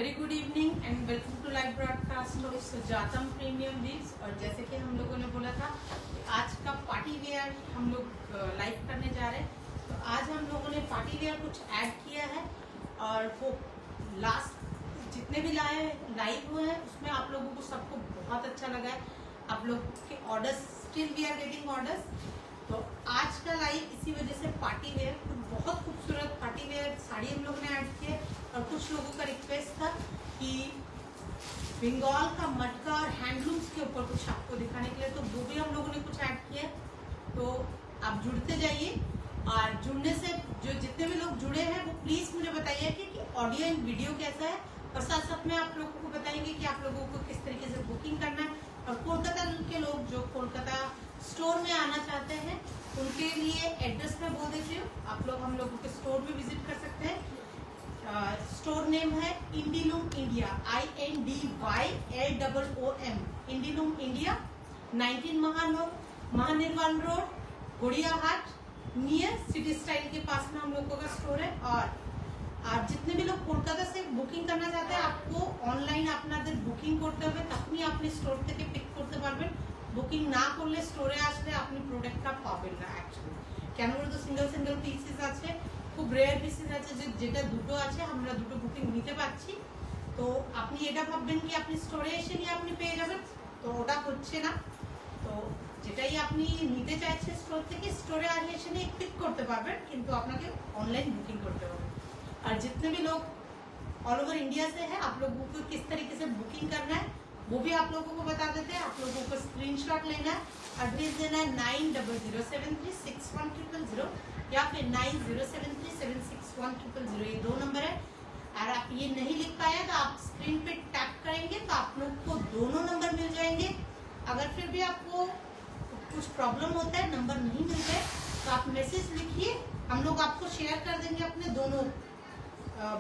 Very good evening and welcome to live broadcast of Sujata premium weaves. और जैसे कि हम लोगों ने बोला था आज का पार्टी वेयर हम लोग लाइव करने जा रहे हैं, तो आज हम लोगों ने पार्टी वेयर कुछ ऐड किया है और वो लास्ट जितने भी लाइव हुए हैं उसमें आप लोगों को सबको बहुत अच्छा लगा है। आप लोग के orders still we are getting orders. तो आज का लाइव इसी वजह से पार्टी वेयर बहुत खूबसूरत पार्टी वेयर साड़ी हम लोगों ने ऐड किए और कुछ लोगों का रिक्वेस्ट था कि बंगाल का मटका और हैंडलूम्स के ऊपर कुछ आपको दिखाने के लिए, तो वो भी हम लोगों ने कुछ ऐड किया। तो आप जुड़ते जाइए और जुड़ने से जो जितने भी लोग जुड़े हैं वो प्लीज मुझे बताइए कि ऑडियो एंड वीडियो कैसा है, और साथ साथ में आप लोगों को बताएंगे कि आप लोगों को किस तरीके से बुकिंग करना है। और कोलकाता के लोग जो कोलकाता स्टोर में आना चाहते हैं उनके लिए एड्रेस में बोल देती हूँ, आप लोग हम लोगों के स्टोर में विजिट कर सकते हैं। स्टोर नेम है इंडीलूम इंडिया, INDYLOOM, इंडीलूम इंडिया, 19 महानिर्वाण रोड, गोड़िया हाट, नियर सिटी स्टाइल के पास में हम लोगों का स्टोर है। और आप जितने भी लोग कोलकाता से बुकिंग करना चाहते हैं आपको অনলাইন আপনাদের বুকিং করতে হবে, তখনই আপনি স্টোর থেকে পিক করতে পারবেন। বুকিং না করলে স্টোরে আসলে আপনি প্রোডাক্টটা পাবেন না অ্যাকচুয়ালি, কেন বলতো সিঙ্গেল সিঙ্গেল পিসেস আছে, খুব রেয়ার পিসেস আছে যেটা দুটো আছে, আমরা দুটো বুকিং নিতে পারছি। তো আপনি এটা ভাববেন কি আপনি স্টোরে এসে নিয়ে আপনি পেয়ে যাবেন, তো ওটা হচ্ছে না। তো যেটাই আপনি নিতে চাইছেন স্টোর থেকে স্টোরে এসে নিয়ে পিক করতে পারবেন, কিন্তু আপনাকে অনলাइन বুকিং করতে হবে। और जितने भी लोग ऑल ओवर इंडिया से हैं आप लोगों को किस तरीके से बुकिंग करना है वो भी आप लोगों को बता देते हैं। आप लोगों को स्क्रीनशॉट लेना है, एड्रेस देना है 9007361000 या फिर 9073761000, ये 2 नंबर है। और आप ये नहीं लिख पाए तो आप स्क्रीन पे टैप करेंगे तो आप लोग को दोनों नंबर मिल जाएंगे। अगर फिर भी आपको कुछ प्रॉब्लम होता है, नंबर नहीं मिलते तो आप मैसेज लिखिए, हम लोग आपको शेयर कर देंगे अपने दोनों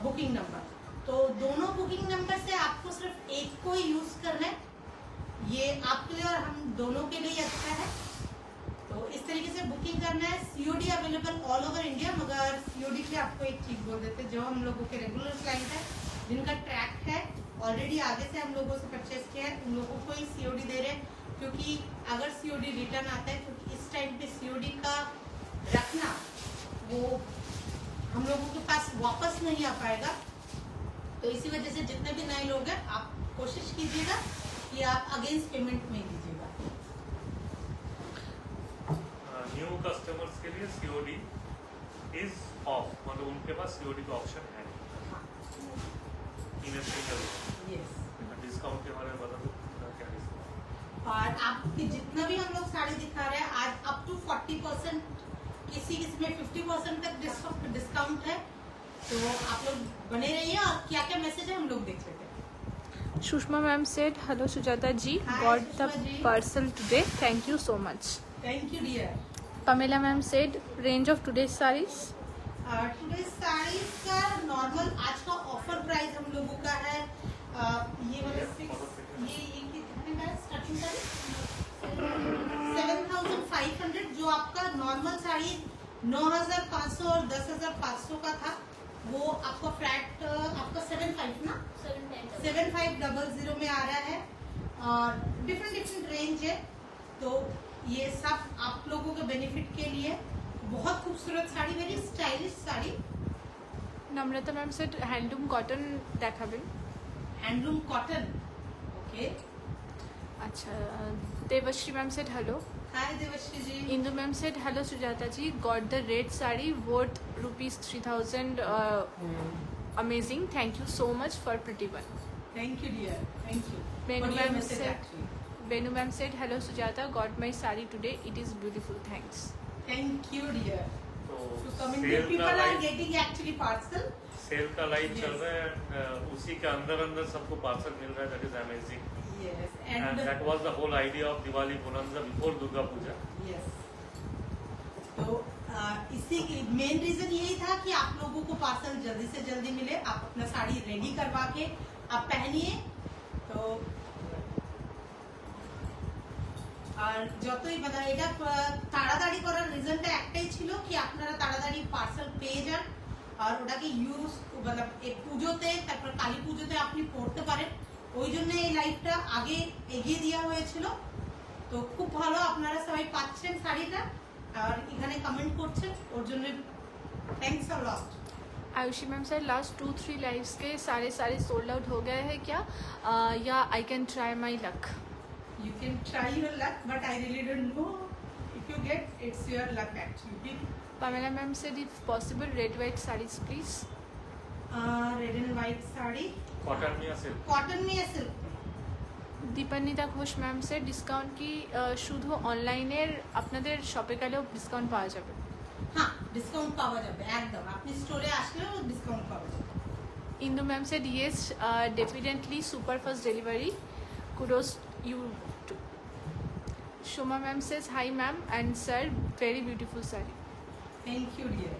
बुकिंग नंबर। तो दोनों बुकिंग नंबर से आपको सिर्फ एक को ही यूज करना है, ये आपके लिए और हम दोनों के लिए अच्छा है। तो इस तरीके से बुकिंग करना है। COD available all over India, मगर सीओडी पे आपको एक चीज बोल देते हैं, जो हम लोगों के रेगुलर क्लाइंट है जिनका ट्रैक है ऑलरेडी आगे से हम लोगों से परचेस किया है, उन लोगों को ही सीओडी दे रहे हैं। क्योंकि अगर सीओडी रिटर्न आता है, क्योंकि इस टाइम पे सीओडी का रखना वो हम लोगों के पास वापस नहीं आ पाएगा। तो इसी वजह से जितने भी नए लोग हैं आप कोशिश कीजिएगा कि आप अगेंस्ट पेमेंट में लीजिएगा। न्यू कस्टमर्स के लिए सीओडी इज ऑफ, मतलब उनके पास सीओडी का ऑप्शन है। यस, डिस्काउंट के बारे में बता दो क्या डिस्काउंट। और आपकी जितना भी हम लोग साड़ी दिखा रहे हैं आज अप टू 40%, किसी में 50% तक डिस्काउंट है। तो आप लोग बने रहिए और क्या क्या मैसेज है हम लोग देख लेते हैं। Sushma ma'am said, "Hello Sujata ji, Hi, got the Sushma ji. parcel today. Thank you so much." Thank you dear. Pamela ma'am said, "Range of today's sarees." Today sarees का नॉर्मल आज का ऑफर प्राइस हम लोगों का है ये वाला ये कितने का है स्टार्टिंग प्राइस 7500, जो आपका नॉर्मल साड़ी 9500 और 10500 का था, वो आपका फ्लैट आपका 7500 में आ रहा है। और डिफरेंट रेंज है, तो ये सब आप लोगों के बेनिफिट के लिए बहुत खूबसूरत sari, very stylish sari. Namrata ma'am said, "Handloom cotton dekhaben." Handloom cotton, okay. Acha. Devashri ma'am said, "Hello." Hi Devshri ji. Indu ma'am said, "Hello Sujata ji, got the red saree worth ₹3000. Amazing. Thank you so much for pretty one." Thank you dear, thank you. Benu ma'am said, "Hello Sujata, got my saree today. It is beautiful. Thanks." Thank you dear. तो to coming sale people का are live getting actually parcel. Sale का live Yes. चल रहा है and, उसी के अंदर अंदर सबको पार्सल मिल रहा है। That is amazing yes and and that was the whole idea of Diwali bonanza before Durga Puja. Yes. तो इसी मेन रीजन यही था कि आप लोगों को पार्सल जल्दी से जल्दी मिले, आप अपना साड़ी रेडी करवा के आप पहनिए। तो আর যতই মানে এটা তাড়াতাড়ি করার রিজনটা একটাই ছিল কি আপনারা তাড়াতাড়ি পার্সেল পেয়ে যান আর ওটাকে ইউজ মানে এই পুজোতে তারপর কালী পুজোতে আপনি পড়তে পারেন, ওই জন্য এই লাইভটা আগে এগিয়ে দেওয়া হয়েছিল। তো খুব ভালো আপনারা সবাই পাচ্ছেন শাড়িটা আর এখানে কমেন্ট করছেন, ওর জন্য thanks a lot. Ayushi ma'am sir last 2-3 lives के सारे सोल्ड आउट हो गए हैं क्या, या I can try my luck? You can try your luck, but I really don't know if you get, it's your luck actually. Pamela ma'am said if possible red white sarees please. Red and white sari cotton में या silk? Cotton में या silk? Dipanwita Ghosh ma'am সে discount কি শুধু অনলাইনের আপনাদের শপে গেলেও ডিসকাউন্ট পাওয়া যাবে? হ্যাঁ, ডিসকাউন্ট পাওয়া যাবে একদম, আপনি স্টোরে আসলেও ডিসকাউন্ট পাওয়া যাবে। Indu ma'am said yes, definitely super fast delivery. Kudos you too. Shoma ma'am says hi ma'am and sir, very beautiful saree. Thank you dear.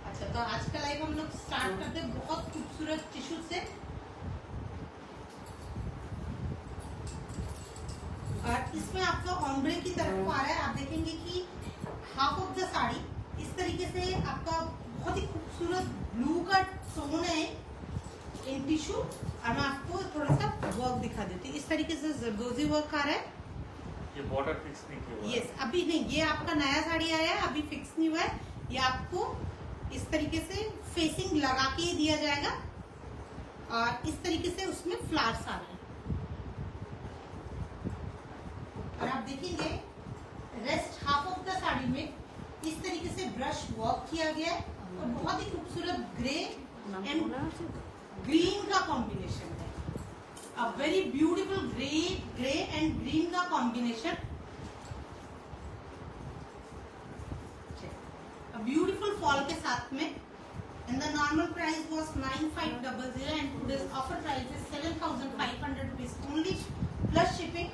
अच्छा, तो आज का लाइव हम लोग स्टार्ट करते हैं बहुत खूबसूरत टिश्यू से। और इसमें आपका ऑम्ब्रे की तरफ आ रहा है, आप देखेंगे कि हाफ ऑफ द साड़ी इस तरीके से आपका बहुत ही खूबसूरत ब्लू का टोन है इन टिश्यू। और मैं आपको थोड़ा सा वर्क दिखा देती हूँ, इस तरीके से जरदोजी वर्क आ रहा है। ये बॉर्डर फिक्स नहीं किया हुआ है। यस, अभी नहीं, ये आपका नया साड़ी आया है, अभी फिक्स नहीं हुआ है। ये आपको इस तरीके से फेसिंग लगा के ही दिया जाएगा और इस तरीके से उसमें फ्लावर्स आ रहे हैं। और आप देखेंगे rest half of the sari में इस तरीके से ब्रश वर्क किया गया है और बहुत ही खूबसूरत ग्रे एंड ग्रीन का कॉम्बिनेशन है। अ very beautiful grey and green का कॉम्बिनेशन। ब्यूटीफुल फॉल के साथ में। And the normal price was 9500 and today's offer price is 7500 rupees only plus shipping.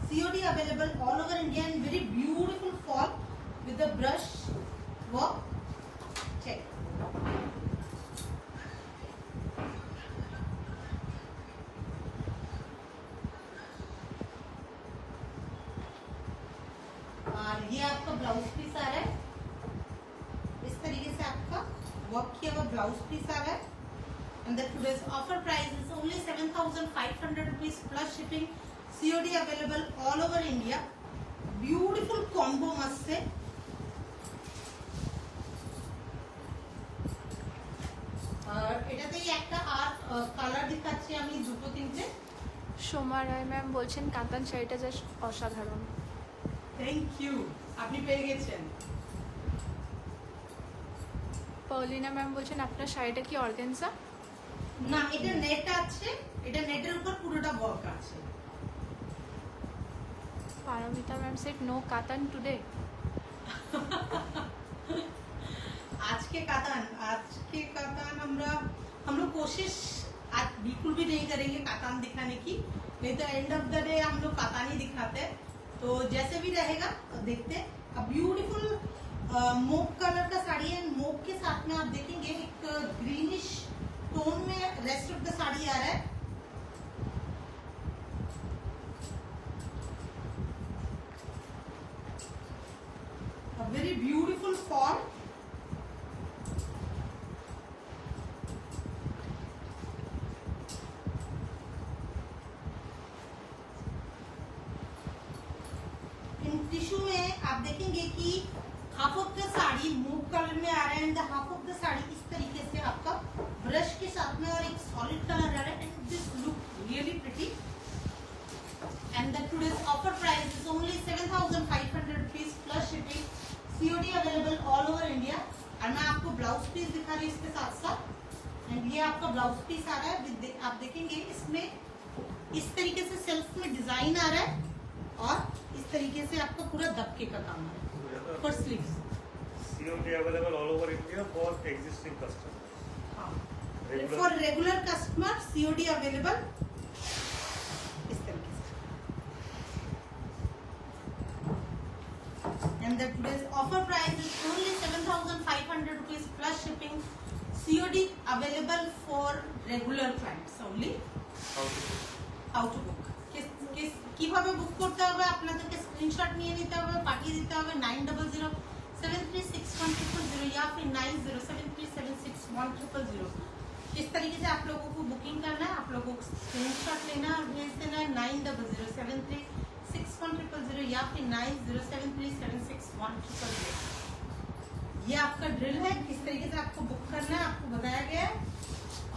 COD available all over India and very beautiful fall with the brush work. Check. और ये आपका blouse piece आ रहा है, इस तरीके से आपका वर्क किया हुआ ब्लाउज पीस आ रहा है। And the today's offer price is only 7500 rupees plus shipping. COD available all over India. Beautiful combo मस्त से। और এটাতেই একটা আর কালার দেখাচ্ছি আমি দুটো তিনটে। সোমা রায় ম্যাম বলছেন কাতান শাড়িটা জাস্ট অসাধারণ। থ্যাংক ইউ, আপনি পেয়ে গেছেন। পৌলিনা ম্যাম বলছেন আপনার শাড়িটা কি অর্গানজা? না, এটা নেট আছে, এটা নেটের উপর পুরোটা ওয়ার্ক আছে। পারমিতা ম্যাম সেড নো কাতান টুডে। आज के कातान हम लोग कोशिश आज बिल्कुल भी नहीं करेंगे कातान दिखाने की, नहीं तो एंड ऑफ द डे हम लोग कातान ही दिखाते हैं। तो जैसे भी रहेगा देखते हैं। अब ब्यूटीफुल मोक कलर का साड़ी है, मोक के साथ में आप देखेंगे एक ग्रीनिश टोन में रेस्ट ऑफ द साड़ी आ रहा है। Very beautiful fall. In tissue में आप देखेंगे कि half of the sari move colour में आ रहा है and half of the sari इस तरीके से आपका ब्रश के साथ में और एक सॉलिड कलर आ रहा है and this look really pretty. And the today's offer price is only 7500 rupees plus shipping. COD available all over India. और मैं आपको ब्लाउज पीस दिखा रही हूँ इसके साथ साथ। एंड ये आपका ब्लाउज पीस आ रहा है आप देखेंगे इसमें इस तरीके से सेल्फ में डिजाइन आ रहा है और इस तरीके से आपका पूरा दबके का काम है for sleeves. COD available all over India for existing customers. For regular customer COD available इस तरीके से। And the today's offer price is only 7500 rupees plus shipping. COD available for regular clients only. How to book, কিভাবে book করতে হবে আপনাদেরকে screenshot নিয়ে নিতে হবে, পাঠিয়ে দিতে হবে 9007 736100 या फिर 9073761000। इस तरीके से आप लोगों को बुकिंग करना है, आप लोगों को स्क्रीनशॉट लेना और भेज देना है 9007361000 या फिर 9073761000। ये आपका ड्रिल है, किस तरीके से आपको बुक करना है आपको बताया गया है।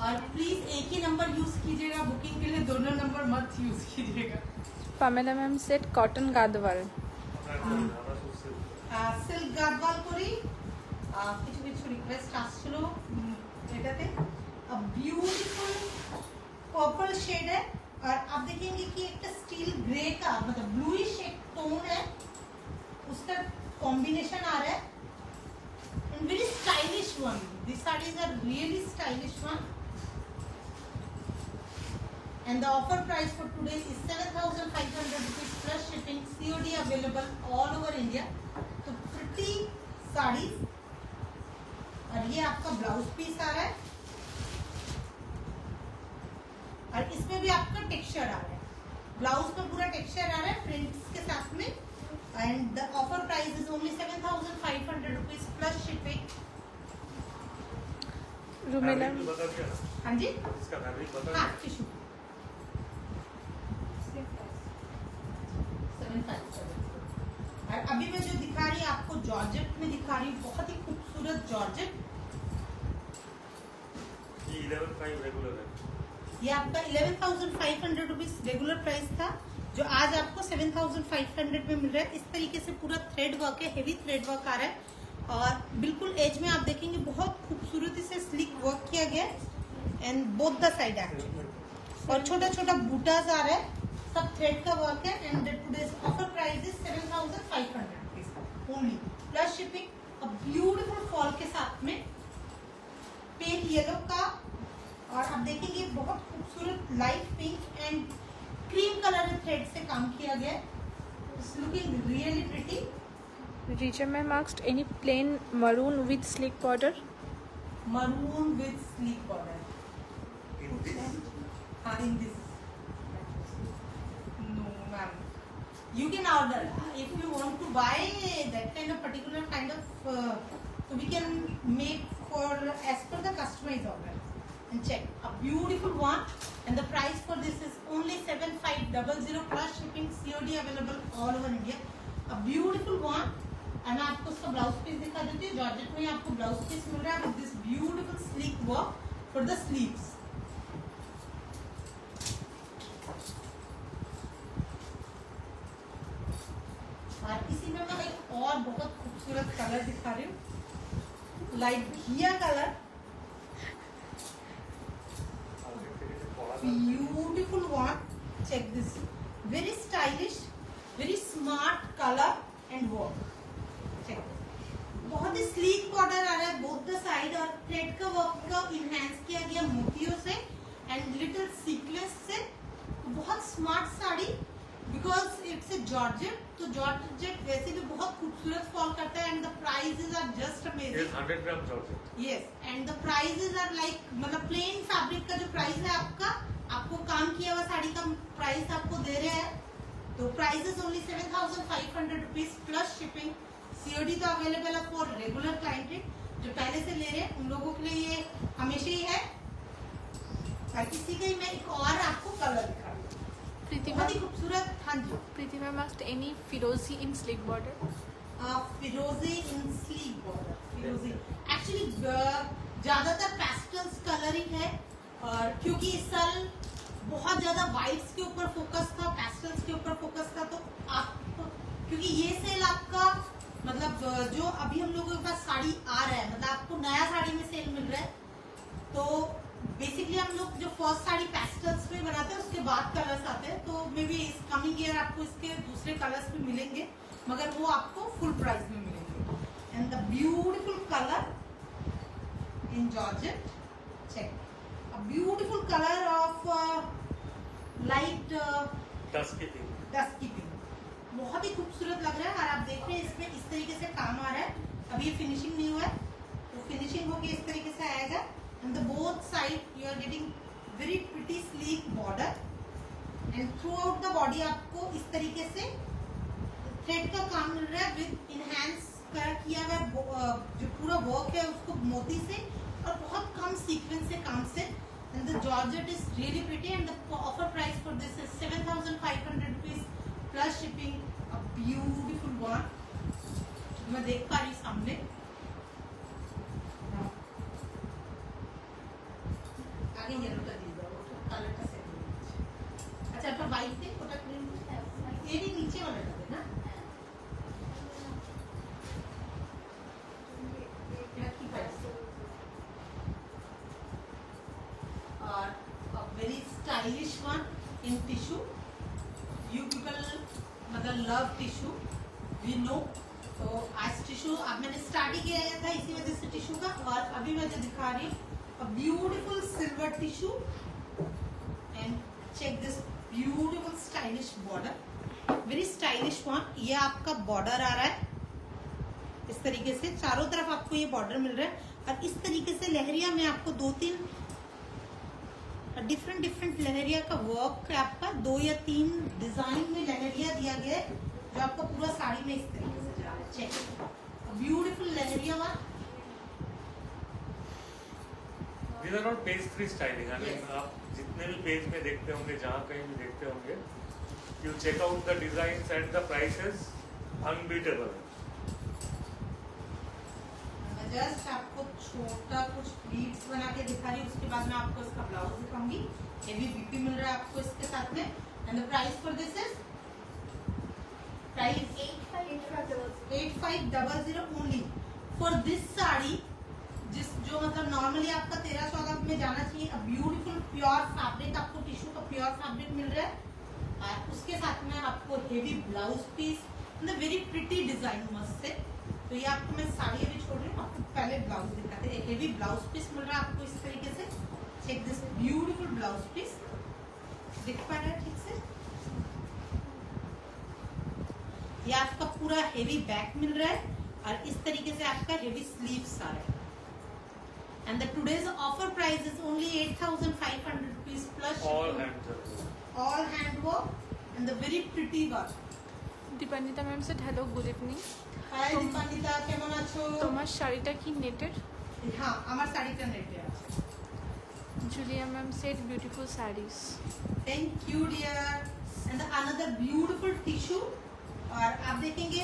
और प्लीज एक ही नंबर यूज कीजिएगा बुकिंग के लिए, दोनों नंबर मत यूज कीजिएगा। Pamela ma'am said cotton gadwal. Silk Gadwal করি কিছু কিছু রিকোয়েস্ট আসছিল এটাতে। ब्यूटीफुल पर्पल शेड है और आप देखेंगे कि एक स्टील ग्रे का मतलब ब्लूइश एक टोन है, उसका कॉम्बिनेशन आ रहा है and very stylish one. This sarees are really stylish one and the offer price for today is 7,500 rupees plus shipping, COD available all over India। तो pretty साड़ीज और ये आपका ब्लाउज पीस आ रहा है और इसमें भी आपका टेक्सचर आ रहा है, ब्लाउज में पूरा टेक्सचर आ रहा है प्रिंट्स के साथ में and the offer price is only 7,500 rupees plus shipping। Rumela हाँ जी इसका फैब्रिक बता हाँ टिश्यू 7,500। और अभी मैं जो दिखा रही हूँ आपको जॉर्जेट में दिखा रही हूँ, बहुत ही खूबसूरत जॉर्जेट। ये 11,500 रेगुलर है। ये आपका 11,500 रुपीज रेगुलर प्राइस था, जो आज आपको 7,500 में मिल रहा है। इस तरीके से पूरा थ्रेड वर्क है, हेवी थ्रेड वर्क आ रहा है और बिल्कुल एज में आप देखेंगे बहुत खूबसूरती से स्लिक वर्क किया गया है and both the side actually. और छोटा छोटा बूटाज आ रहा है, सब थ्रेड का वर्क है and today's offer price is 7,500 rupees only plus shipping. A beautiful fall के साथ में पेल येलो का और आप देखेंगे बहुत खूबसूरत light pink and cream colour thread से काम किया गया है। It's looking really pretty. Richa ma'am asked any plain maroon with sleek border. Maroon with sleek border in this हाँ in this no ma'am you can order if you want to buy that kind of particular kind of so we can make for as per the customized order and check a beautiful one and the price for this is only 7,500 plus shipping, COD available all over India। a beautiful one and मैं आपको उसका blouse piece दिखा देती हूँ। Georgette में आपको blouse piece मिल रहा है with this beautiful sleek work for the sleeves। और इसी में मैं एक और बहुत खूबसूरत कलर दिखा रही हूँ, लाइट घिया colour, beautiful one. Check this, very stylish, very smart colour and work. Check, बहुत ही स्लीक बॉर्डर आ रहा है बोथ द साइड और थ्रेड का वर्क का इनहेंस किया गया मोतियों से एंड लिटिल सीक्वेंस से। बहुत स्मार्ट sari because it's a georgette, तो जॉर्जेट वैसे भी बहुत खूबसूरत फॉल करता है and the prices are just amazing. 100 gram georgette. Yes and the prices are like मतलब प्लेन फैब्रिक का जो प्राइस है आपका, आपको काम किया हुआ साड़ी का प्राइस आपको दे रहे हैं। तो price is only 7,500 rupees plus shipping. COD तो अवेलेबल है फॉर रेगुलर क्लाइंट, जो पहले से ले रहे हैं उन लोगों के लिए ये हमेशा ही है। और इसी का ही मैं एक और आपको कलर दिखा रही हूँ, Preeti बहुत ही ma'am, खूबसूरत। हाँ जी Preeti ma'am asked any firozi in sleek border. फिरोजी इन स्लीक बॉर्डर। फिरोजी एक्चुअली ज्यादातर पेस्टल्स कलरिंग है और क्योंकि इस साल बहुत ज्यादा वाइट्स के ऊपर फोकस था, पेस्टल्स के ऊपर फोकस था, तो आप क्योंकि ये सेल आपका मतलब जो अभी हम लोगों के पास साड़ी आ रहा है मतलब आपको नया साड़ी में सेल मिल रहा है। तो बेसिकली हम लोग जो फर्स्ट साड़ी पेस्टल्स में बनाते हैं उसके बाद कलर्स आते हैं, तो मे बी इस कमिंग ईयर आपको इसके दूसरे कलर्स भी मिलेंगे मगर वो आपको फुल प्राइस में मिलेंगे। And the beautiful colour in georgette. Check, a beautiful colour of light dusky pink. Dusky pink, बहुत ही खूबसूरत लग रहा है। और आप देख रहे हैं इसमें इस तरीके से काम आ रहा है, अभी ये फिनिशिंग नहीं हुआ है, तो फिनिशिंग होगी इस तरीके से आएगा। And the both side you are getting very pretty sleek border and throughout the body आपको इस तरीके से थ्रेड का काम मिल रहा है विद इनहेंस का किया हुआ जो पूरा वर्क है उसको मोती से और बहुत कम सीक्वेंस से काम से। And the georgette is really pretty and the offer price for this is 7,500 rupees plus shipping. A beautiful one, मैं देख पा रही हूँ सामने। आगे येलो का दीजिए, कलर का सेट। अच्छा पर वाइट थे छोटा क्रीम ये भी नीचे वाला कर देना। और a very stylish one in tissue. You people मतलब love tissue, we know. तो आज टिश्यू अब मैंने स्टार्ट ही किया था इसी वजह से टिश्यू का। और अभी मैं जो दिखा रही हूँ a beautiful silver tissue and check this beautiful stylish border, very stylish one। ये आपका बॉर्डर आ रहा है इस तरीके से, चारों तरफ आपको ये बॉर्डर मिल रहा है। और इस तरीके से लहरिया में आपको 2-3 डिफरेंट लहरिया का वर्क है आपका, 2 या 3 डिजाइन में लहरिया दिया गया है जो आपको पूरा साड़ी में इस तरीके से जा रहा है। Check beautiful leheriya one. These are not page 3 styling. I mean, आप जितने भी पेज में देखते होंगे, जहाँ कहीं भी देखते होंगे, you check out the designs and the prices unbeatable. Just आपको छोटा कुछ प्लीट्स बना के दिखा रही हूँ, उसके बाद मैं आपको इसका ब्लाउज दिखाऊंगी। ये भी बीपी मिल रहा है आपको इसके साथ में। And the price for this is price 8500 only for this sari, जो मतलब नॉर्मली आपका 13-14 में जाना चाहिए। अब ब्यूटीफुल प्योर फैब्रिक आपको टिश्यू का प्योर फैब्रिक मिल रहा है और उसके साथ में आपको हेवी ब्लाउज पीस, मतलब वेरी प्रिटी डिजाइन मस्त से। तो ये आपको मैं साड़ी अभी छोड़ रही हूँ, आपको पहले ब्लाउज दिखाते हैं। हेवी ब्लाउज पीस मिल रहा है आपको इस तरीके से। Check this beautiful blouse piece, दिख पा रहा है ठीक से। ये आपका पूरा हेवी बैक मिल रहा है और इस तरीके से आपका हेवी स्लीव्स आ रहा है। And the today's offer price is only 8,500 rupees plus all hand work and the very pretty work. Dipanwita ma'am said hello, good evening. Hi Dipanwita, কেমন আছো? তোমার শাড়িটা কি নেটের? হ্যাঁ, আমার শাড়িটা নেটের আছে। Julia ma'am said beautiful sarees. Thank you dear. And another beautiful tissue. और आप देखेंगे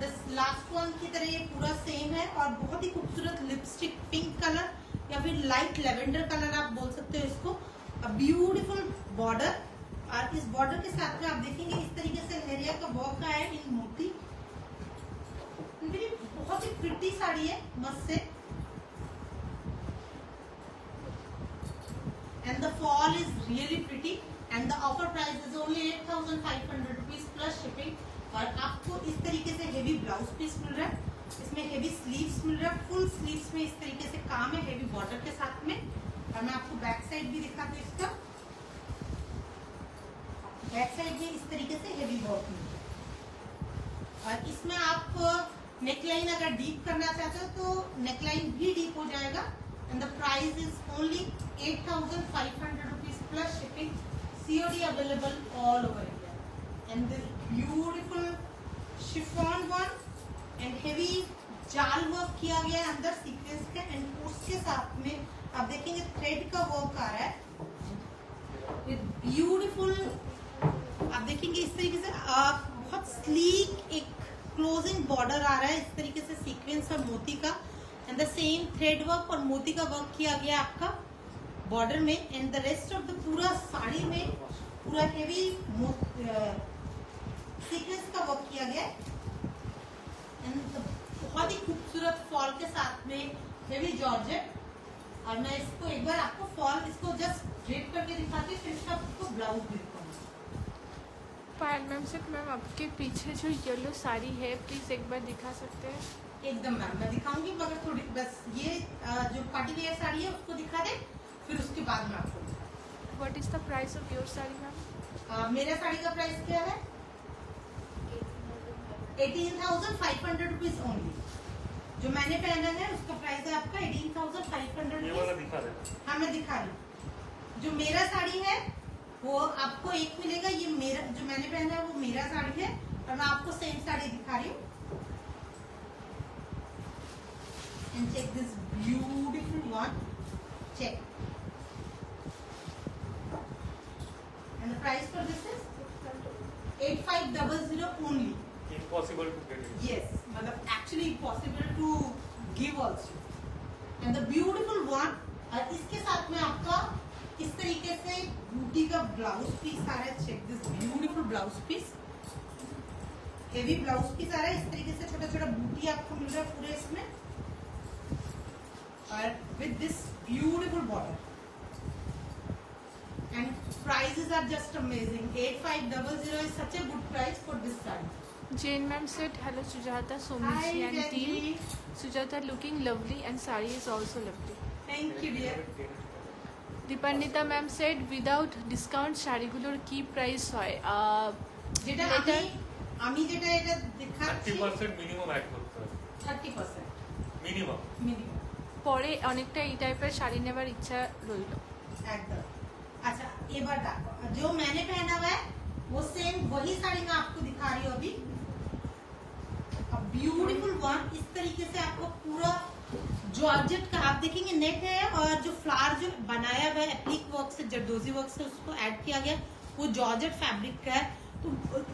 दिस लास्ट वन की तरह ये पूरा सेम है और बहुत ही खूबसूरत लिपस्टिक पिंक कलर या फिर लाइट लेवेंडर कलर आप बोल सकते हो इसको। ब्यूटीफुल बॉर्डर और इस बॉर्डर के साथ में आप देखेंगे इस तरीके से लहरिया का वर्क आया है इन मोती। बहुत ही प्रिटी साड़ी है मस्त से। And the fall is really pretty and the offer price is only 8,500 rupees plus shipping. और आपको इस तरीके से हेवी ब्लाउज पीस मिल रहा है, इसमें हेवी स्लीव्स मिल रहा है, फुल स्लीव्स में इस तरीके से काम है हेवी बॉर्डर के साथ में। और मैं आपको बैक साइड भी दिखाती हूँ इसका। बैक साइड में इस तरीके से हेवी वर्क मिल रहा है और इसमें आप नेकलाइन अगर डीप करना चाहते हो तो नेकलाइन भी डीप हो जाएगा। And the price is only 8,500 rupees plus shipping. COD available all over India. And this beautiful chiffon one and heavy जाल वर्क किया गया है अंदर सीक्वेंस के। एंड उसके साथ में आप देखेंगे थ्रेड का वर्क आ रहा है विद ब्यूटीफुल। आप देखेंगे इस तरीके से आप बहुत स्लीक एक क्लोजिंग बॉर्डर आ रहा है इस तरीके से सीक्वेंस और मोती का। And the same thread work और मोती का वर्क किया गया आपका बॉर्डर में। And the rest of the पूरा साड़ी में पूरा हेवी सीक्वेंस का वर्क किया गया है। एंड बहुत ही खूबसूरत फॉल के साथ में हेवी जॉर्जेट। और मैं इसको एक बार आपको फॉल इसको जस्ट ड्रेप करके दिखाती हूँ, फिर इसका आपको ब्लाउज दिखाऊंगी। पायल मैम सेड मैम आपके पीछे जो येलो साड़ी है प्लीज एक बार दिखा सकते हैं? एकदम मैम मैं दिखाऊंगी, मगर थोड़ी बस ये जो पार्टी वेयर साड़ी है उसको दिखा दे, फिर उसके बाद में आपको दिखाऊंगी। What is the price of your sari ma'am? मेरा साड़ी का प्राइस क्या है? 18,500 रुपीज ओनली। जो मैंने पहना है उसका प्राइस है आपका 18,500 ये वाला दिखा दे। हाँ मैं दिखा रही हूँ। जो मेरा साड़ी है वो आपको एक मिलेगा। ये मेरा जो मैंने पहना है वो मेरा साड़ी है और मैं आपको सेम साड़ी दिखा रही हूँ। and check this beautiful one. Check. And the price for this is 8500 only. Impossible to get it. Yes, मतलब actually possible to give also. And the beautiful one, और इसके साथ में आपका इस तरीके से बूटी का ब्लाउज पीस आ रहा है. Check this beautiful blouse piece, heavy blouse piece आ रहा है. इस तरीके से छोटा छोटा बूटी आपको मिल रहा है पूरे इसमें, और with this beautiful border. And prices are just amazing. 8500 is such a good price for this saree. Jane ma'am said, hello Sujata, Hi, Somichi and team. Ranji. Sujata looking lovely and sari is also lovely. Thank you, dear. Dipanwita ma'am said without discount শাড়িগুলোর কি price হয়? যেটা আমি যেটা এটা দেখাচ্ছি 30% minimum add করতে হবে। 30% মিনিমাম। मिनिमम। পরে অনেকটা এই টাইপের শাড়ি নেবার ইচ্ছা রইল। एकदम। अच्छा एक बार देखो, जो मैंने पहना हुआ है वो सेम वही साड़ी मैं आपको दिखा रही हूँ अभी। ब्यूटीफुल वन, इस तरीके से आपको पूरा जॉर्जेट का आप देखेंगे नेट है, और जो फ्लावर जो बनाया हुआ है एप्लिक वर्क से, जरदोजी वर्क से उसको ऐड किया गया, वो जॉर्जेट फैब्रिक का है। तो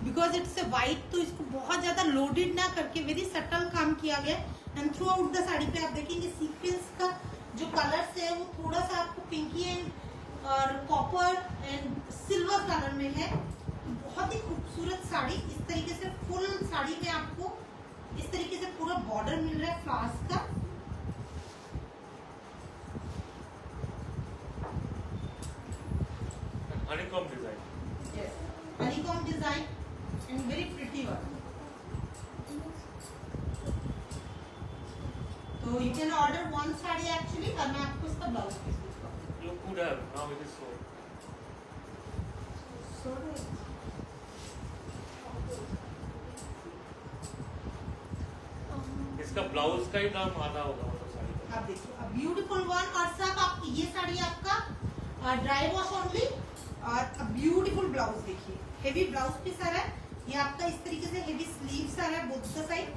बिकॉज इट्स ए वाइट, तो इसको बहुत ज्यादा लोडेड ना करके वेरी सटल काम किया गया। And throughout the sari पे आप देखेंगे सीक्वेंस का जो कलर्स है वो थोड़ा सा आपको पिंकी एंड और कॉपर एंड सिल्वर कलर में है। बहुत ही खूबसूरत साड़ी, इस तरीके से फुल साड़ी में आपको इस तरीके से पूरा बॉर्डर मिल रहा है फ्लावर्स का। Honeycomb design. Yes, honeycomb design and very pretty one. So you can order one sari actually, और मैं आपको इसका ब्लाउज पीस दूंगा। You could have, now it is sold. इसका ब्लाउज का ही दाम आधा होगा मतलब साड़ी का। आप देखिए, अब ब्यूटीफुल वन, और सब आप ये साड़ी आपका ड्राई वॉश ओनली, और ब्यूटीफुल ब्लाउज देखिए, हेवी ब्लाउज पीस आ रहा है। ये आपका इस तरीके से हेवी स्लीव्स आ रहा है बोथ द साइड,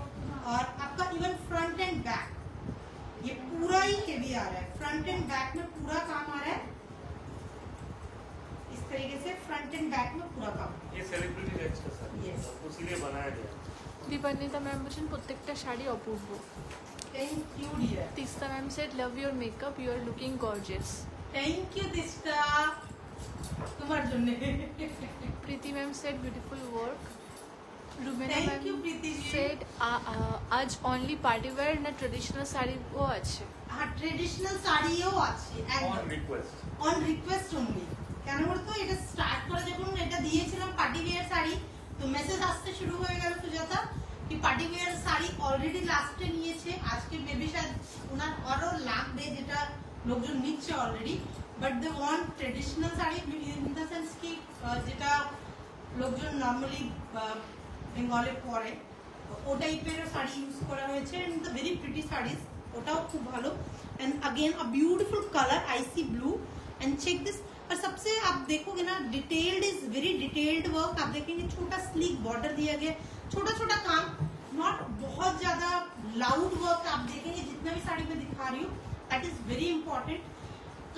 और आपका इवन फ्रंट एंड बैक ये पूरा ही हेवी आ रहा है। फ्रंट एंड बैक में पूरा काम आ रहा है, इस तरीके से फ्रंट एंड बैक में पूरा काम। ये सेलिब्रिटी रेंज का साड़ी Yes. है, इसीलिए बनाया गया। দীপান্বিতা ম্যাম বলছেন প্রত্যেকটা শাড়ি অপূর্ব। Thank you dear. Tista ma'am said love your makeup, you are looking gorgeous. Thank you Tista, তোমার জন্য। Preeti ma'am said beautiful work. Rumena thank ma'am you Preeti ji. Said আজ অনলি পার্টি ওয়্যার না ট্রেডিশনাল শাড়িও আছে? হ্যাঁ, ট্রেডিশনাল শাড়িও আছে অন একদম, রিকোয়েস্ট। On request only. কেন বলতো, এটা স্টার্ট করে যখন এটা দিয়েছিলাম পার্টি ওয়্যার শাড়ি, তো মেসেজ আসতে শুরু হয়ে গেল সুজাতা কি পার্টি ওয়্যার শাড়ি অলরেডি লাস্টে নিয়েছে, আজকে মেবি শায়দ ওনার আরো লাগবে, যেটা লোকজন নিচ্ছে already. But they want traditional sari in the sense কি যেটা লোকজন নর্মালি বেঙ্গলে পরে, ও টাইপের শাড়ি ইউজ করা হয়েছে। And the very pretty sarees, ওটাও খুব ভালো। And again a beautiful colour icy blue, and check this. और सबसे आप देखोगे ना, detailed is very detailed work. आप देखेंगे छोटा स्लीक बॉर्डर दिया गया, छोटा छोटा काम, नॉट बहुत ज्यादा लाउड वर्क। आप देखेंगे जितना भी साड़ी में दिखा रही हूँ, दैट इज वेरी इंपॉर्टेंट।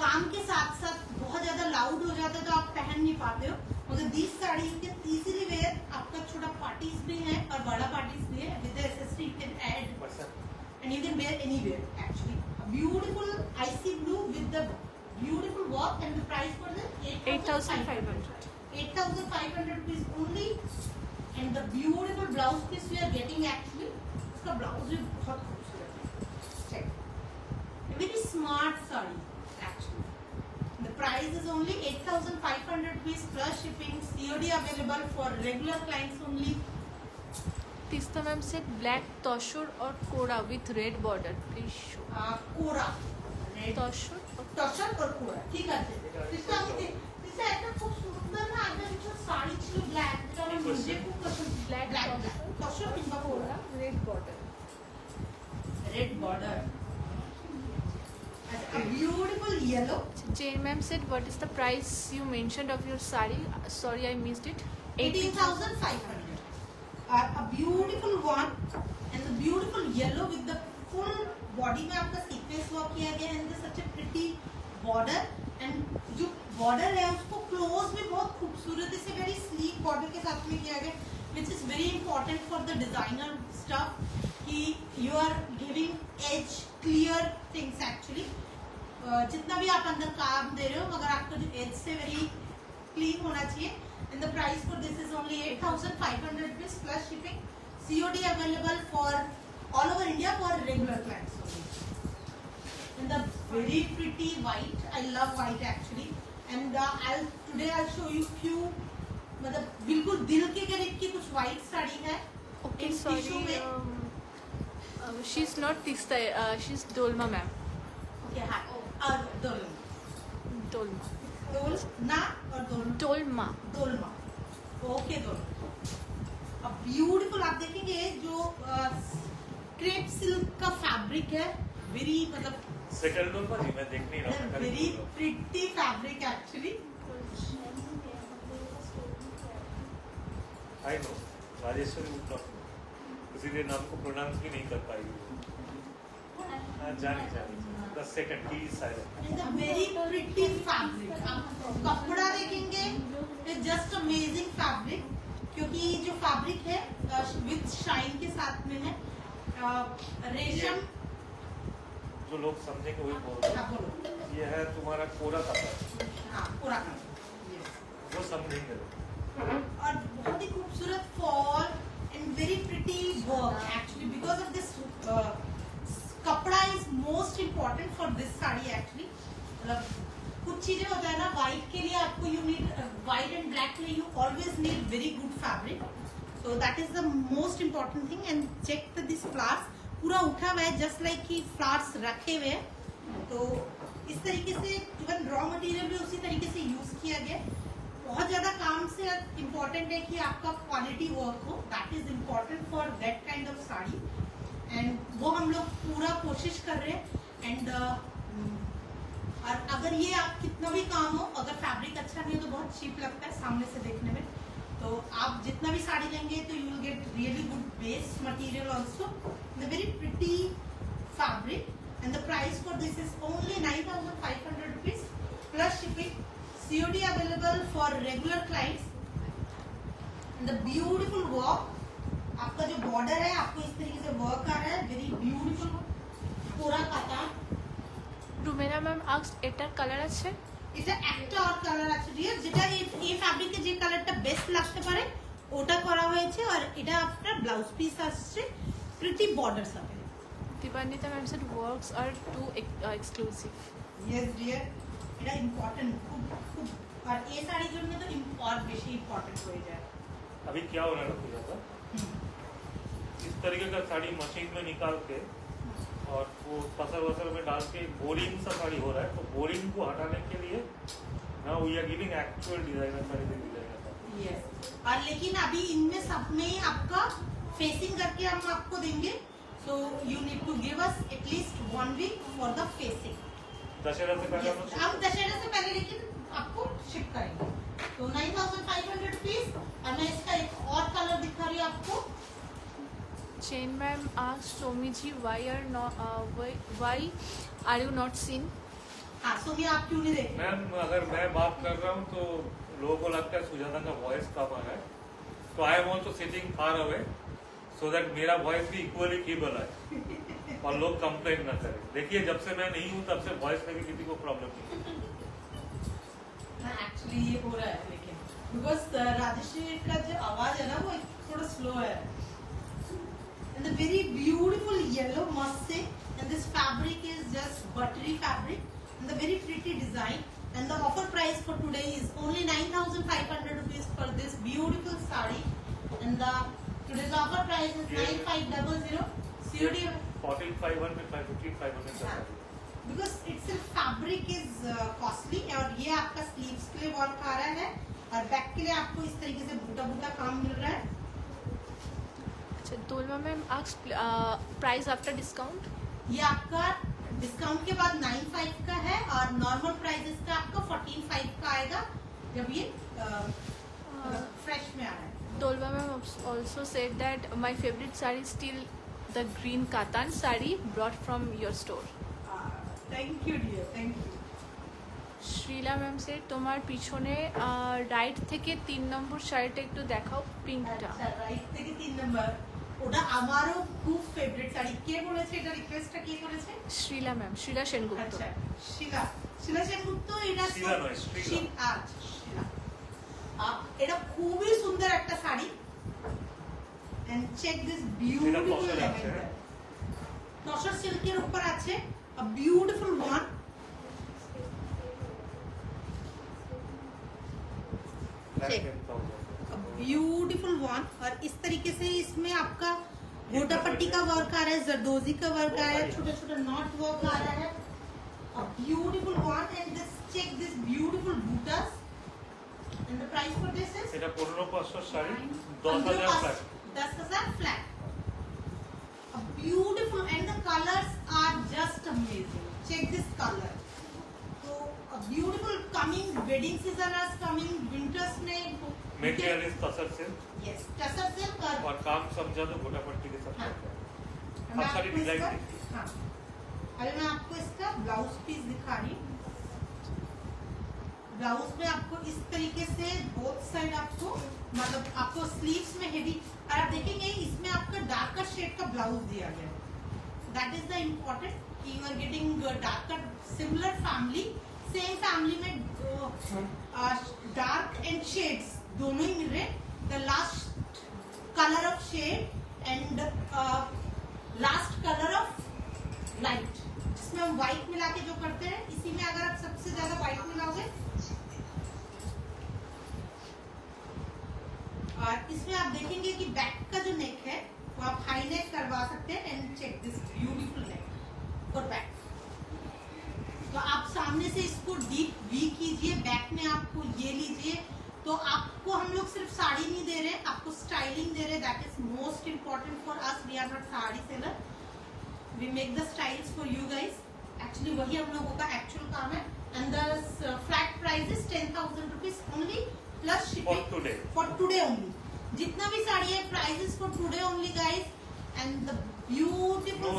काम के साथ साथ बहुत ज्यादा लाउड हो जाता है तो आप पहन नहीं पाते हो, मगर this sari you can easily wear. आपका छोटा पार्टीज भी है और बड़ा पार्टीज भी है, with accessory you can add and you can wear anywhere actually. A beautiful icy blue with the beautiful work, and the price for this 8500। 8500 rupees only, and the beautiful blouse piece we are getting actually. इसका blouse भी बहुत खूबसूरत है। Check. A very smart saree actually. The price is only 8500 rupees plus shipping. COD available for regular clients only. Tista ma'am said black tussar और kora with red border please show. Kora red tussar tussar और कोरा ঠিক আছে। इसका इसका একটা খুব সুন্দর না আগে কিছু শাড়ি ছিল ব্ল্যাক, যেটা আমার নিজে খুব পছন্দ। ব্ল্যাক টসর কিংবা kora kora, red border. Red border. A beautiful yellow. Jane ma'am said, what is the price you mentioned of your sari? Sorry, I missed it. 18,500. A beautiful one, and the beautiful yellow with the full body में border, and जो border है उसको close में बहुत खूबसूरती से very sleek border के साथ में किया गया, which is very important for the designer stuff कि you are giving as clear things actually. जितना भी आप अंदर काम दे रहे हो मगर आपका जो एज से वेरी क्लीन होना चाहिए। And the price for this is only 8,500 rupees plus shipping. COD available for all over India for regular clients only. And the very pretty white, I love white actually. And today I'll show you few, मतलब बिल्कुल दिल के करीब की कुछ white sari है। Okay, in sorry. tissue में। She's not this she's Dolma ma'am. Okay, हाँ, और दोलमा। Dolma. दोलना और दोलमा। Dolma. दोलमा। ओके दोलमा। अब ब्यूटीफुल आप देखेंगे जो क्रेप सिल्क का फैब्रिक है, वेरी मतलब सेकंड डोर पर जी मैं देख नहीं रहा हूँ। Very pretty fabric actually. I know Rajeshwari इसीलिए नाम को प्रोनाउंस भी नहीं कर पाएगी। जानी द सेकंड की साइड वेरी प्रिटी फैब्रिक। आप कपड़ा देखेंगे इट्स जस्ट अमेजिंग फैब्रिक, क्योंकि जो फैब्रिक है विद शाइन के साथ में है रेशम। जो लोग समझेंगे वही बोल रहे हाँ, हैं। बोलो। ये है तुम्हारा कोरा कपड़ा, हाँ, पूरा कपड़ा। वो समझेंगे लोग। और बहुत ही खूबसूरत fall and very pretty work actually, because of this कपड़ा is most important for this sari actually. मतलब कुछ चीजें होता है ना, व्हाइट के लिए आपको you need white and black के लिए you always need very good fabric, so that is the most important thing. And check this flowers पूरा उठा हुआ है, जस्ट लाइक कि फ्लावर्स रखे हुए हैं। तो इस तरीके से इवन रॉ मटेरियल भी उसी तरीके से यूज किया गया। बहुत ज्यादा काम से इम्पोर्टेंट है कि आपका क्वालिटी वर्क हो, that is important for that kind of sari, and वो हम लोग पूरा कोशिश कर रहे हैं। एंड और अगर ये आप कितना भी काम हो, अगर फैब्रिक अच्छा नहीं हो तो बहुत चीप लगता है सामने से देखने में। तो आप जितना भी साड़ी लेंगे तो you will get really good base material also, the very pretty fabric. And the price for this is only 9,500 rupees plus shipping. COD available for regular clients. And the beautiful work, आपका जो border है आपको इस तरीके से work आ रहा है, वेरी ब्यूटीफुल पूरा काता। Rumena ma'am asked এটার কালার আছে? এটা একটা আর কালার আছে ডিয়ার, যেটা এই ফ্যাব্রিকে যে কালারটা বেস্ট লাগতে পারে ওটা করা হয়েছে। আর এটা আপনার ব্লাউজ পিস আসছে প্রিটি বর্ডার সাথে। Dibanita ma'am said works are too exclusive. Yes dear, এটা ইম্পর্টেন্ট খুব খুব, আর এই শাড়ির জন্য তো আর বেশি ইম্পর্টেন্ট হয়ে যায়। अभी क्या हो रहा है ना पूजा का, इस तरीके का साड़ी मशीन में निकाल के और वो फसल वसल में डाल के बोरिंग सा साड़ी हो रहा है। तो बोरिंग को हटाने के लिए ना we are giving actual designer sari दे दी जाएगा। यस, और लेकिन अभी इनमें सब में आपका फेसिंग करके हम आपको देंगे, so you need to give us at least 1 week for the facing. Dussehra से पहले Yes, हम दशहरा से पहले लेकिन आपको शिप करेंगे। तो 9,500 rupees। और मैं इसका एक और कलर दिखा रही हूँ आपको। Chain ma'am asked Somiji why are you not seen? हाँ, सोमी आप क्यों नहीं देख रहे? मैम अगर मैं बात कर रहा हूँ तो लोगों को लगता है सुजाता का वॉइस कम आ रहा है, तो I am also sitting far away so that मेरा वॉइस भी इक्वली केबल है और लोग कंप्लेन ना करें। देखिए जब से मैं नहीं हूँ तब से वॉइस में भी किसी को प्रॉब्लम नहीं। एक्चुअली ये हो रहा है लेकिन बिकॉज राजेश्वरी का जो आवाज है ना वो थोड़ा स्लो है। And the very beautiful yellow must say, and this fabric is just buttery fabric and the very pretty design. And the offer price for today is only 9,500 rupees for this beautiful saree. And the today's offer price is 9,500. COD 14,500, 550, 500 का sari. Because it's fabric is costly. और ये आपका sleeves के लिए work आ रहा है और बैक के लिए आपको इस तरीके से बूटा बूटा काम मिल रहा है। अच्छा, Dolma ma'am asked price after discount. ये आपका डिस्काउंट के बाद 9,500 का है और नॉर्मल प्राइस इसका आपका 14,500 का आएगा जब ये फ्रेश में आ रहा है। Dolma ma'am also said that my favorite saree is still the green katan saree brought from your store. Thank you dear, thank you. Shrila ma'am সে তোমার পিছনে রাইট থেকে 3 নম্বর শাড়িটা একটু দেখাও পিঙ্কটা। আচ্ছা, রাইট থেকে 3 নাম্বার, ওটা আমারও খুব ফেভারিট শাড়ি। কে বলেছে এটা, রিকোয়েস্টটা কে করেছে? শ্রীলা ম্যাম, শ্রীলা সেনগুপ্ত। আচ্ছা, শিলা সেনগুপ্ত। এটা শিলা নয়, শ্রীলা। আচ্ছা, শিলা। এটা খুবই সুন্দর একটা শাড়ি। And check this beautiful tussar আছে। ল্যাভেন্ডার। তসর সিল্কের উপর আছে, a beautiful one। Beautiful one. और इस तरीके से इसमें आपका गोटा पट्टी का वर्क आ रहा है, जरदोजी का वर्क आ रहा है, छोटा छोटा नॉट वर्क आ रहा है। Beautiful one. And this check this beautiful bootas। and the price for this is এটা 15,500 শাড়ি, 10,000 flat. 10,000 flat। beautiful and the colors are just amazing। check this color। so a beautiful coming wedding season is coming, winters में material is tussar silk yes tussar silk. और काम समझा तो गोटा पट्टी के साथ हाँ। है। मैं अब सारी आपको डिजाइन इसका- देखिए। हाँ, अरे मैं आपको इसका ब्लाउज पीस दिखा रही हूँ। ब्लाउज में आपको इस तरीके से बोथ साइड आपको, मतलब आपको स्लीव्स में हेवी, और आप देखेंगे इसमें आपका डार्कर शेड का ब्लाउज दिया गया है। दैट इज द इम्पोर्टेंट कि you are getting darker, similar family, same family में डार्क एंड शेड्स दोनों ही मिल रहे। The last colour of shade and last colour of light, जिसमें हम व्हाइट मिला के जो करते हैं, इसी में अगर आप सबसे ज्यादा व्हाइट मिलाओगे, और इसमें आप देखेंगे कि बैक का जो नेक है वो आप हाई नेक करवा सकते हैं। And check this beautiful neck और बैक। तो आप सामने से इसको डीप वी कीजिए, बैक में आपको ये लीजिए। तो आपको हम लोग सिर्फ साड़ी नहीं दे रहे, आपको स्टाइलिंग दे रहे। That is most important for us. We are not sari seller, we make the styles for you guys. Actually वही हम लोगों का एक्चुअल काम है। And the flat price is 10,000 rupees only plus shipping for today only. जितना भी साड़ी है, price is for today only guys. And the beautiful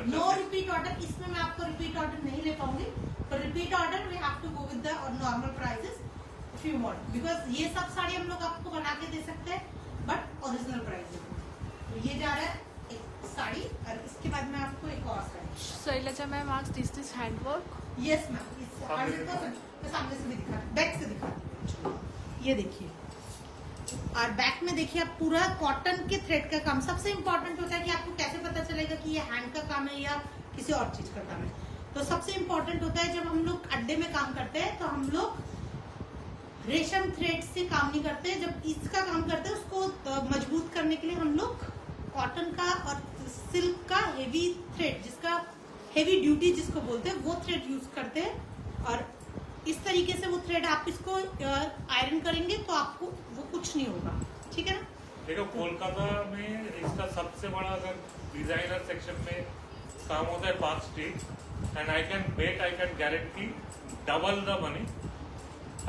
no repeat order. इसमें मैं आपको रिपीट ऑर्डर नहीं ले पाऊंगी। For repeat order we have to go with the normal prices if you want, because ये सब साड़ी हम लोग आपको बना के दे सकते हैं, बट ओरिजिनल प्राइस। तो ये जा रहा है एक साड़ी, और इसके बाद मैं आपको एक और साड़ी। शैलजा मैम आज दिस हैंडवर्क। यस मैम, इस 100% मैं सामने से भी दिखा, बैक से दिखा। ये देखिए, और बैक में देखिए आप पूरा कॉटन के थ्रेड का काम। सबसे इम्पोर्टेंट होता है कि आपको कैसे पता चलेगा कि ये हैंड का काम है या किसी और चीज का काम है। तो सबसे इम्पोर्टेंट होता है जब हम लोग अड्डे में काम करते हैं, तो हम लोग रेशम थ्रेड से काम नहीं करते। जब इसका काम करते हैं, उसको मजबूत करने के लिए हम लोग कॉटन का और सिल्क का हेवी थ्रेड, जिसका हेवी ड्यूटी जिसको बोलते हैं, वो थ्रेड यूज करते हैं। और इस तरीके से वो थ्रेड आप इसको आयरन करेंगे तो आपको वो कुछ नहीं होगा। ठीक है ना। देखो कोलकाता में इसका सबसे बड़ा अगर डिजाइनर सेक्शन में काम होता है park street, and I can guarantee double the money.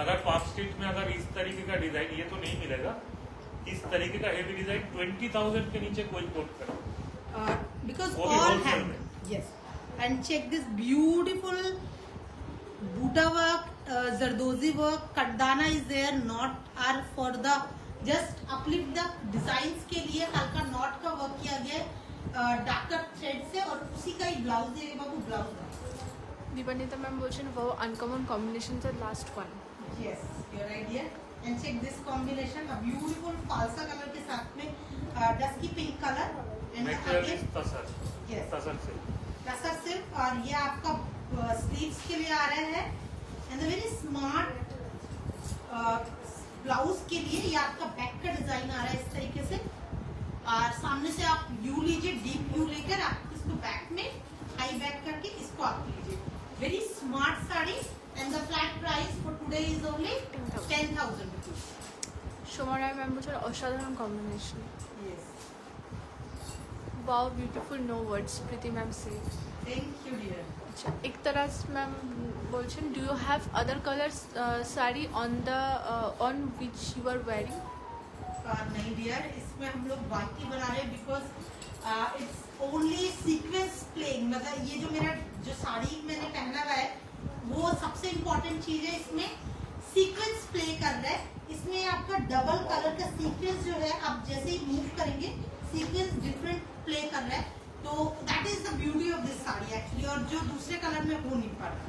अगर पार्क स्ट्रीट में अगर इस तरीके का डिजाइन, ये तो नहीं मिलेगा, इस तरीके का हेवी डिजाइन 20,000 के नीचे कोई कोट करे, बिकॉज वो भी ऑल wholesale हैंड। में। Yes, and check this beautiful buta work, zardozi work, katdana is there, not are for the just uplift the designs के लिए हल्का नॉट का वर्क किया गया है डार्कर थ्रेड से, और उसी का ही ब्लाउज है बाबू, ब्लाउज। दीपानिता मैम बोलছেন वो uncommon combination the last one. Yes, your idea. And check this combination, a beautiful falsa color के साथ में dusky pink color, and material again is tussar. yes, tussar से टसर सिल्क। और ये आपका स्लीव्स के लिए आ रहा है, एंड वेरी स्मार्ट ब्लाउज के लिए ये आपका बैक का डिजाइन आ रहा है इस तरीके से। और सामने से आप यू लीजिए, डीप यू लेकर आप इसको बैक में हाई बैक करके इसको आप लीजिए। Very smart sari, and the flat price for today is only 10,000 rupees. Soma Roy ma'am বলছেন অসাধারণ combination. Yes. Wow beautiful, no words. Preeti ma'am से Thank you, dear. अच्छा, इकतराज मैम बोलছেন do you have other colours sari on the on which you are wearing. नहीं dear, इसमें हम लोग व्हाइट ही बना रहे हैं, because it's only sequence playing. मतलब ये जो मेरा जो साड़ी मैंने पहना हुआ है वो सबसे इम्पोर्टेंट चीज है इसमें, सीक्वेंस प्ले कर रहा है। इसमें आपका डबल कलर का सीक्वेंस जो है, आप जैसे ही मूव करेंगे सीक्वेंस डिफरेंट प्ले कर रहा है, तो that is the beauty of this sari actually, और जो दूसरे कलर में हो नहीं पा रहा,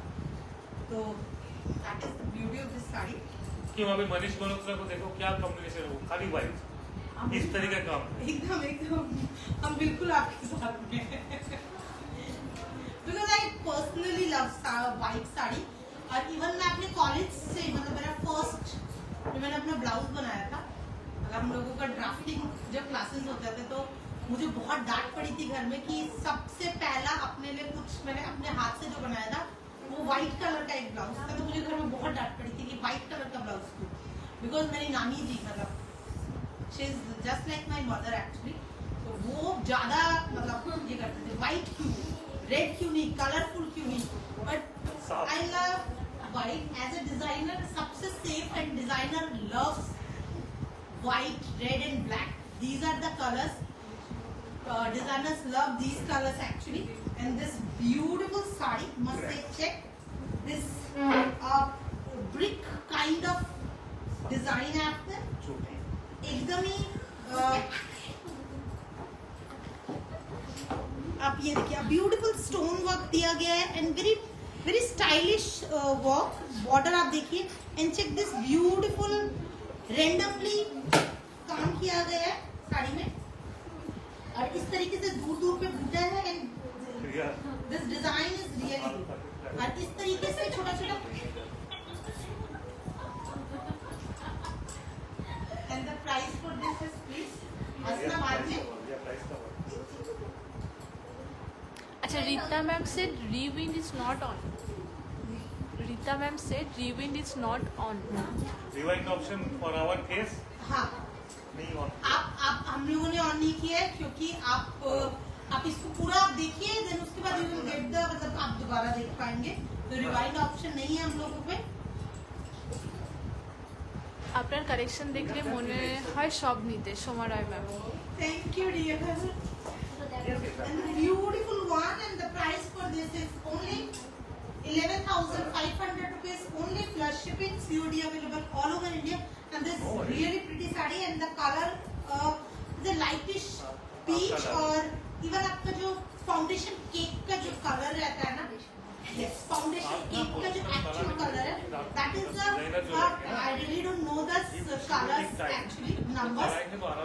तो that is the beauty of this sari. कि वहाँ पे मनीष मल्होत्रा को देखो क्या कॉम्बिनेशन है, वो खाली वाइट इस तरीके का काम। एकदम एकदम हम बिल्कुल आपके साथ में because I personally love white sari. और इवन मैं अपने कॉलेज से, मतलब मेरा फर्स्ट जो मैंने अपना ब्लाउज बनाया था, अगर हम लोगों का ड्राफ्टिंग जब क्लासेस होते थे तो मुझे बहुत डांट पड़ी थी घर में कि सबसे पहला अपने लिए कुछ मैंने अपने हाथ से जो बनाया था वो व्हाइट कलर का एक ब्लाउज था, तो मुझे घर में बहुत डांट पड़ी थी कि व्हाइट कलर का ब्लाउज क्यों, बिकॉज मेरी नानी जी मतलब she is just like my mother actually, तो वो ज्यादा मतलब ये करते थे व्हाइट क्यों, रेड क्यों नहीं, कलरफुल क्यों नहीं, but I love white as a designer. सबसे safe and designer loves white, red and black, these are the colours, designers love these colors actually, and this beautiful sari must say check this brick kind of design है आपने एकदम ही आप ये देखिए beautiful stone work दिया गया है and very very stylish work, border आप देखिए and check this beautiful randomly काम किया गया है साड़ी में, और इस तरीके से दूर दूर पे बूटा है and this design is really good. और इस तरीके से छोटा छोटा and the price for this is please असना मार्जिन। अच्छा, Rita ma'am said rewind is not on. Rita ma'am said rewind is not on. Rewind option for our case हाँ, नहीं ऑन। आप हम लोगों ने ऑन नहीं किया है क्योंकि आप इसको पूरा आप देखिए, देन उसके बाद यू विल गेट द, मतलब आप दोबारा देख पाएंगे, तो रिवाइंड ऑप्शन नहीं है हम लोगों पे। আপনার কালেকশন দেখলে মনে হয় সব নিতে, Soma Roy ma'am. Thank you dear, and the beautiful one, and the price for this is only 11,500 rupees only, plus shipping, COD available all over India, and this really pretty saree, and the color is a lightish peach, और even आपका जो foundation cake का जो colour रहता है ना, foundation cake का जो एक्चुअल कलर है, that is the, I really don't know the colours actually numbers,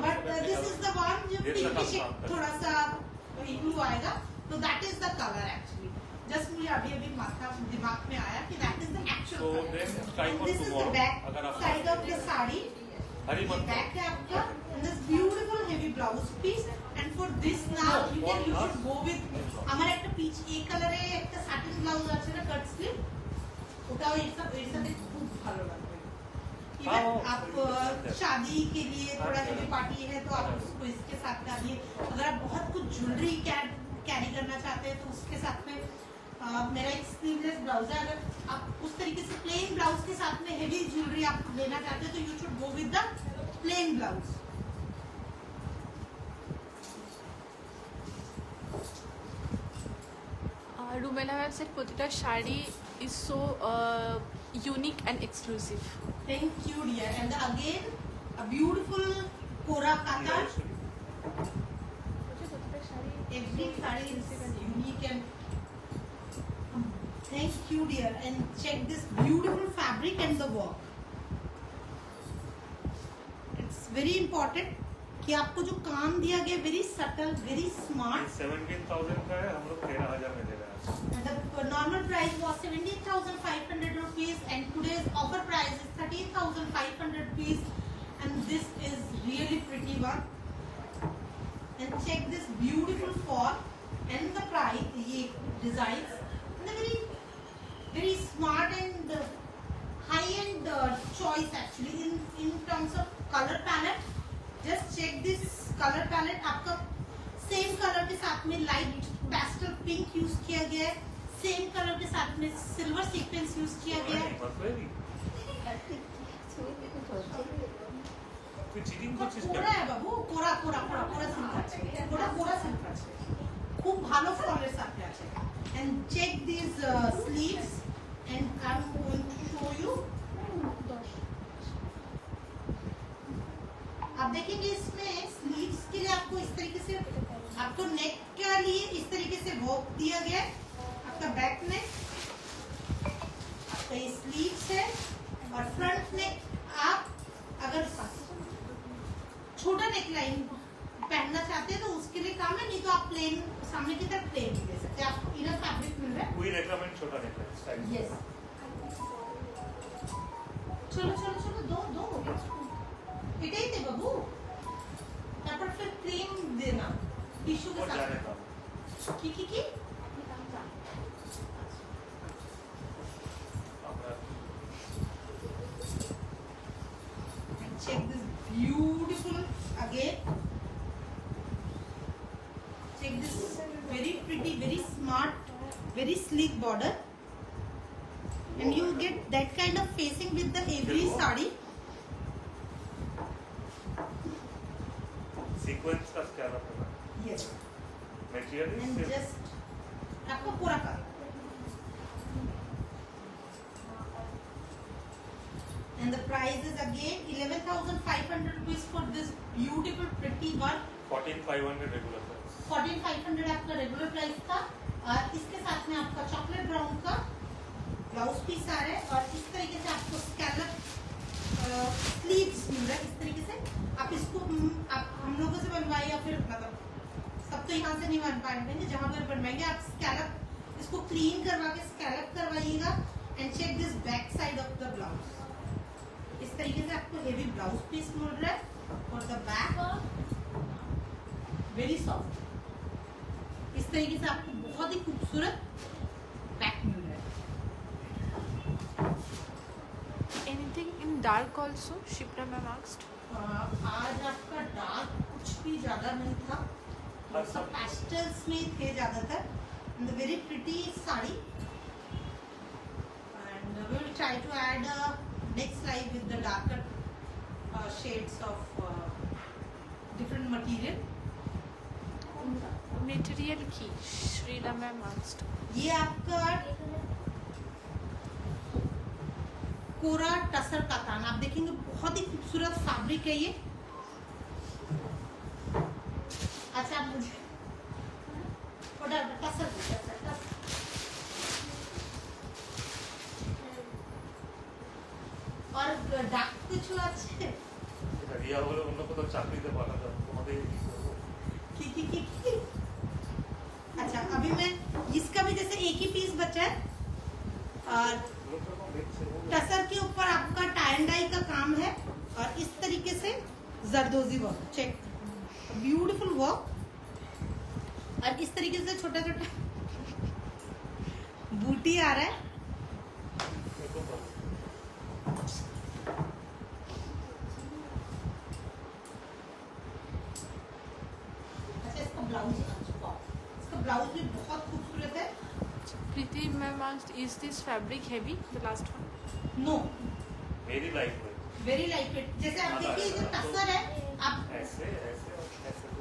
but this is the one जो पिंकिश थोड़ा सा ब्लू आएगा, तो that is the colour actually. Just मुझे अभी अभी माथा दिमाग में आया कि that is the actual colour. This is the back side of the sari, back है आपका, and this beautiful heavy blouse piece, and for this now you should go with আমার একটা পিচ এই কালারে একটা সাটিন ব্লাউজ আছে না, কাট স্লিভ, ওটাও এর সাথে খুব ভালো লাগবে। इवन आप शादी के लिए थोड़ा हेवी पार्टी है तो आप उसको इसके साथ डालिए, अगर आप बहुत कुछ ज्वेलरी कैरी करना चाहते हैं तो उसके साथ में मेरा एक स्लीवलेस ब्लाउज है, अगर आप उस तरीके से प्लेन ब्लाउज के साथ में हेवी ज्वेलरी आप लेना चाहते हैं तो you should go with the plain blouse. Rumela ma'am said প্রতিটা sari is so unique and exclusive. Thank you dear, and again a beautiful kora kata, every saree is unique, and thank you dear, and check this beautiful fabric and the work, it's very important कि आपको जो काम दिया गया very subtle, very smart. 17,000 का है, हम लोग 13,000 में दे रहे हैं। And the normal price was 17,500 rupees, and today's offer price is 13,500 rupees, and this is really pretty one. And check this beautiful fall and the price, ye designs, and the very very smart and high end choice actually in terms of color palette. Just check this color palette, आपका same colour के साथ में light pastel pink use किया गया है, same colour के साथ में सिल्वर सीक्वेंस यूज किया गया है। কোরা है বাবু, কোরা কোরা কোরা কোরা সিল্ক আছে, কোরা কোরা সিল্ক আছে, খুব ভালো ফলের সাথে আছে। And check these sleeves, and I'm going to show you. आप देखेंगे इसमें स्लीव्स के लिए आपको इस तरीके से, आपको नेक के लिए इस तरीके से वर्क दिया गया है। आपका बैक नेक, आपका ये स्लीव्स है और फ्रंट नेक आप अगर छोटा नेक लाइन पहनना चाहते हैं तो उसके लिए काम है, नहीं तो आप प्लेन सामने की तरफ प्लेन भी ले सकते हैं। आपको इनर फैब्रिक मिल रहा है। We recommend छोटा नेकलेस। यस, चलो चलो चलो, दो हो गया। इटे ही थे बाबू, यहाँ पर फिर क्रीम देना टिश्यू के और जाने साथ। का की check this beautiful again. Check this very pretty, very smart, very sleek border, and you get that kind of facing with the every sari. Sequence का स्कैलप है। Yes. Material And is just आपको पूरा का and the price is again 11,500 rupees for this beautiful pretty one. 14,500 regular price. 14,500 आपका regular price था और इसके साथ में आपका चॉकलेट ब्राउन का ब्लाउज पीस आ रहा है और इस तरीके से आपको स्कैलप स्लीव्स मिल रहा है। इस तरीके से आप इसको आप हम लोगों से बनवाइए या फिर मतलब सब तो यहाँ से नहीं बन पाएंगे, जहाँ पर बनवाएंगे आप स्कैलप इसको क्लीन करवा के स्कैलप करवाइएगा। And check this back side of the blouse. इस तरीके से आपको हेवी ब्लाउज पीस मिल रहा है और द बैक वेरी सॉफ्ट। इस तरीके से आपको बहुत ही खूबसूरत बैक मिल रहा है। Anything in dark also? Shipra ma'am asked. आज आपका डार्क कुछ भी ज्यादा नहीं था, सब पेस्टल्स में थे ज्यादातर। The very pretty sari and we will try to add next slide with the darker shades of different material. Material की Shrila ma'am asked. ये आपका कोरा टसर कातान, आप देखेंगे बहुत ही खूबसूरत फैब्रिक है ये। अच्छा आप मुझे टसर और डाक कुछ अच्छे रिया बोले उन लोग को तो चाकरी दे पाना था तुम्हारे की। अच्छा अभी मैं इसका भी जैसे एक ही पीस बचा है और टसर के ऊपर आपका टाई एंड डाई का काम है और इस तरीके से जरदोजी वर्क, चेक ब्यूटीफुल वर्क और इस तरीके से छोटा छोटा बूटी आ रहा है। इसका ब्लाउज भी बहुत खूबसूरत है। Preeti ma'am asked, is this fabric heavy? The last one. No, very light weight. Very light weight. जैसे आप देखिए जो टसर है आप ऐसे ऐसे और ऐसे तो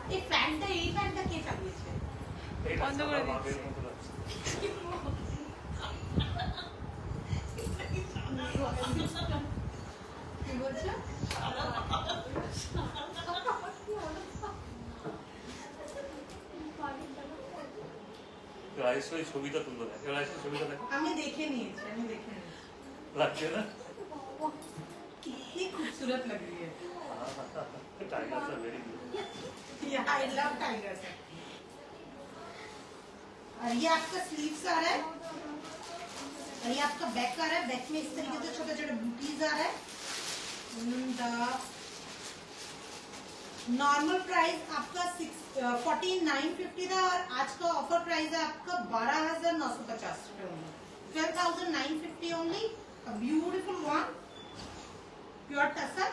এই ফ্যানটা কে চালিয়েছে? বন্ধ করে দিচ্ছি। কি বলছো? রাইসের ছবিটা তুলতে দেখ, রাইসের ছবিটা দেখ, আমি দেখে নিয়েছি। লাগছে না? कितनी खूबसूरत लग रही है। टाइगर सा very good. I love tigers. और ये आपका स्लीव्स आ रहा है और ये आपका बैक आ रहा है। बैक में इस तरीके से छोटे छोटे बूटीज आ रहा है। नॉर्मल प्राइस आपका 14,950 था और आज का ऑफर प्राइस है आपका 12,950 रुपए only. 12,950 only. A beautiful one pure tussar.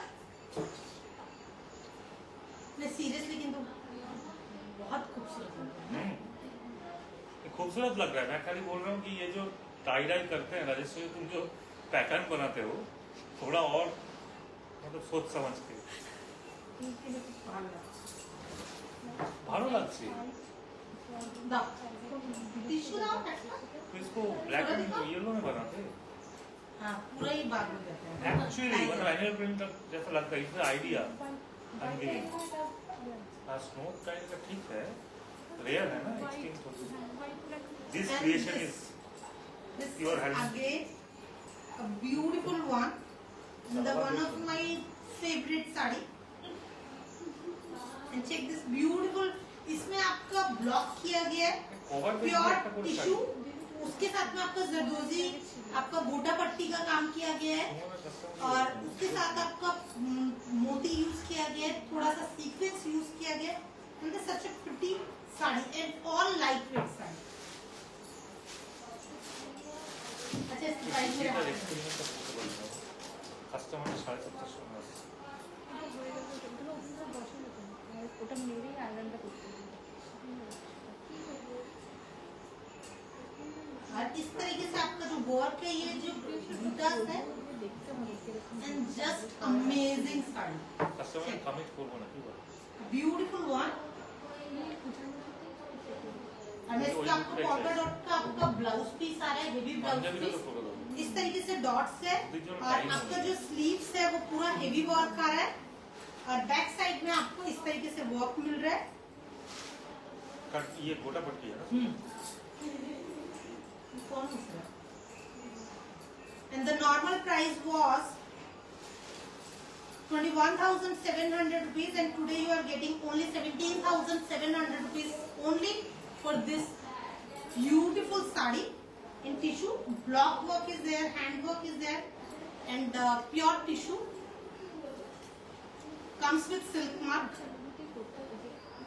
Seriously किंतु बहुत खूबसूरत लग रहा है। खूबसूरत लग रहा है। मैं खाली बोल रहा हूँ कि ये जो टाई डाई करते हैं राजेश्वरी, तुम जो पैटर्न बनाते हो थोड़ा और मतलब सोच समझ के ভালো লাগছে। দাও टिश्यू दाओ तो इसको ब्लैक एंड येलो में बनाते हैं हाँ पूरा ही बाग हो जाता है एक्चुअली, मतलब एनिमल प्रिंट जैसा लगता है, इसका आइडिया स्नो टाइप का ठीक है, रेयर है ना, एक्सटिंक्ट हो गई। This creation is this Your is hand. again a beautiful one, the one of my favorite sari, and check this beautiful, इसमें आपका ब्लॉक किया गया है ओवर प्योर टिश्यू, उसके साथ में आपका जरदोजी, आपका गोटा पट्टी का काम किया गया है, और उसके साथ आपका मोती यूज किया गया है, थोड़ा सा सीक्वेंस यूज किया गया है, and it's such a pretty sari and all lightweight sari. अच्छा इसकी प्राइस मेरा कस्टमर 750 में ওটা মেরেই আয়রনটা করতে হবে। और इस तरीके से आपका जो वर्क है, ये जो बूटास है, and just amazing sari, customer commit করব না কি বল ब्यूटीफुल वन। और इसका आपको पॉपर डॉट का आपका ब्लाउज पीस आ रहा है, हेवी ब्लाउज पीस, इस तरीके से डॉट्स है, और आपका जो स्लीव्स है वो पूरा हेवी वर्क आ रहा है, और बैक साइड में आपको इस तरीके से वर्क मिल रहा है। कट ये गोटा पट्टी है ना, and the normal price was 21,700 rupees, and today you are getting only 17,700 rupees only for this beautiful sari in tissue. Block work is there, hand work is there, and pure tissue, comes with silk mark,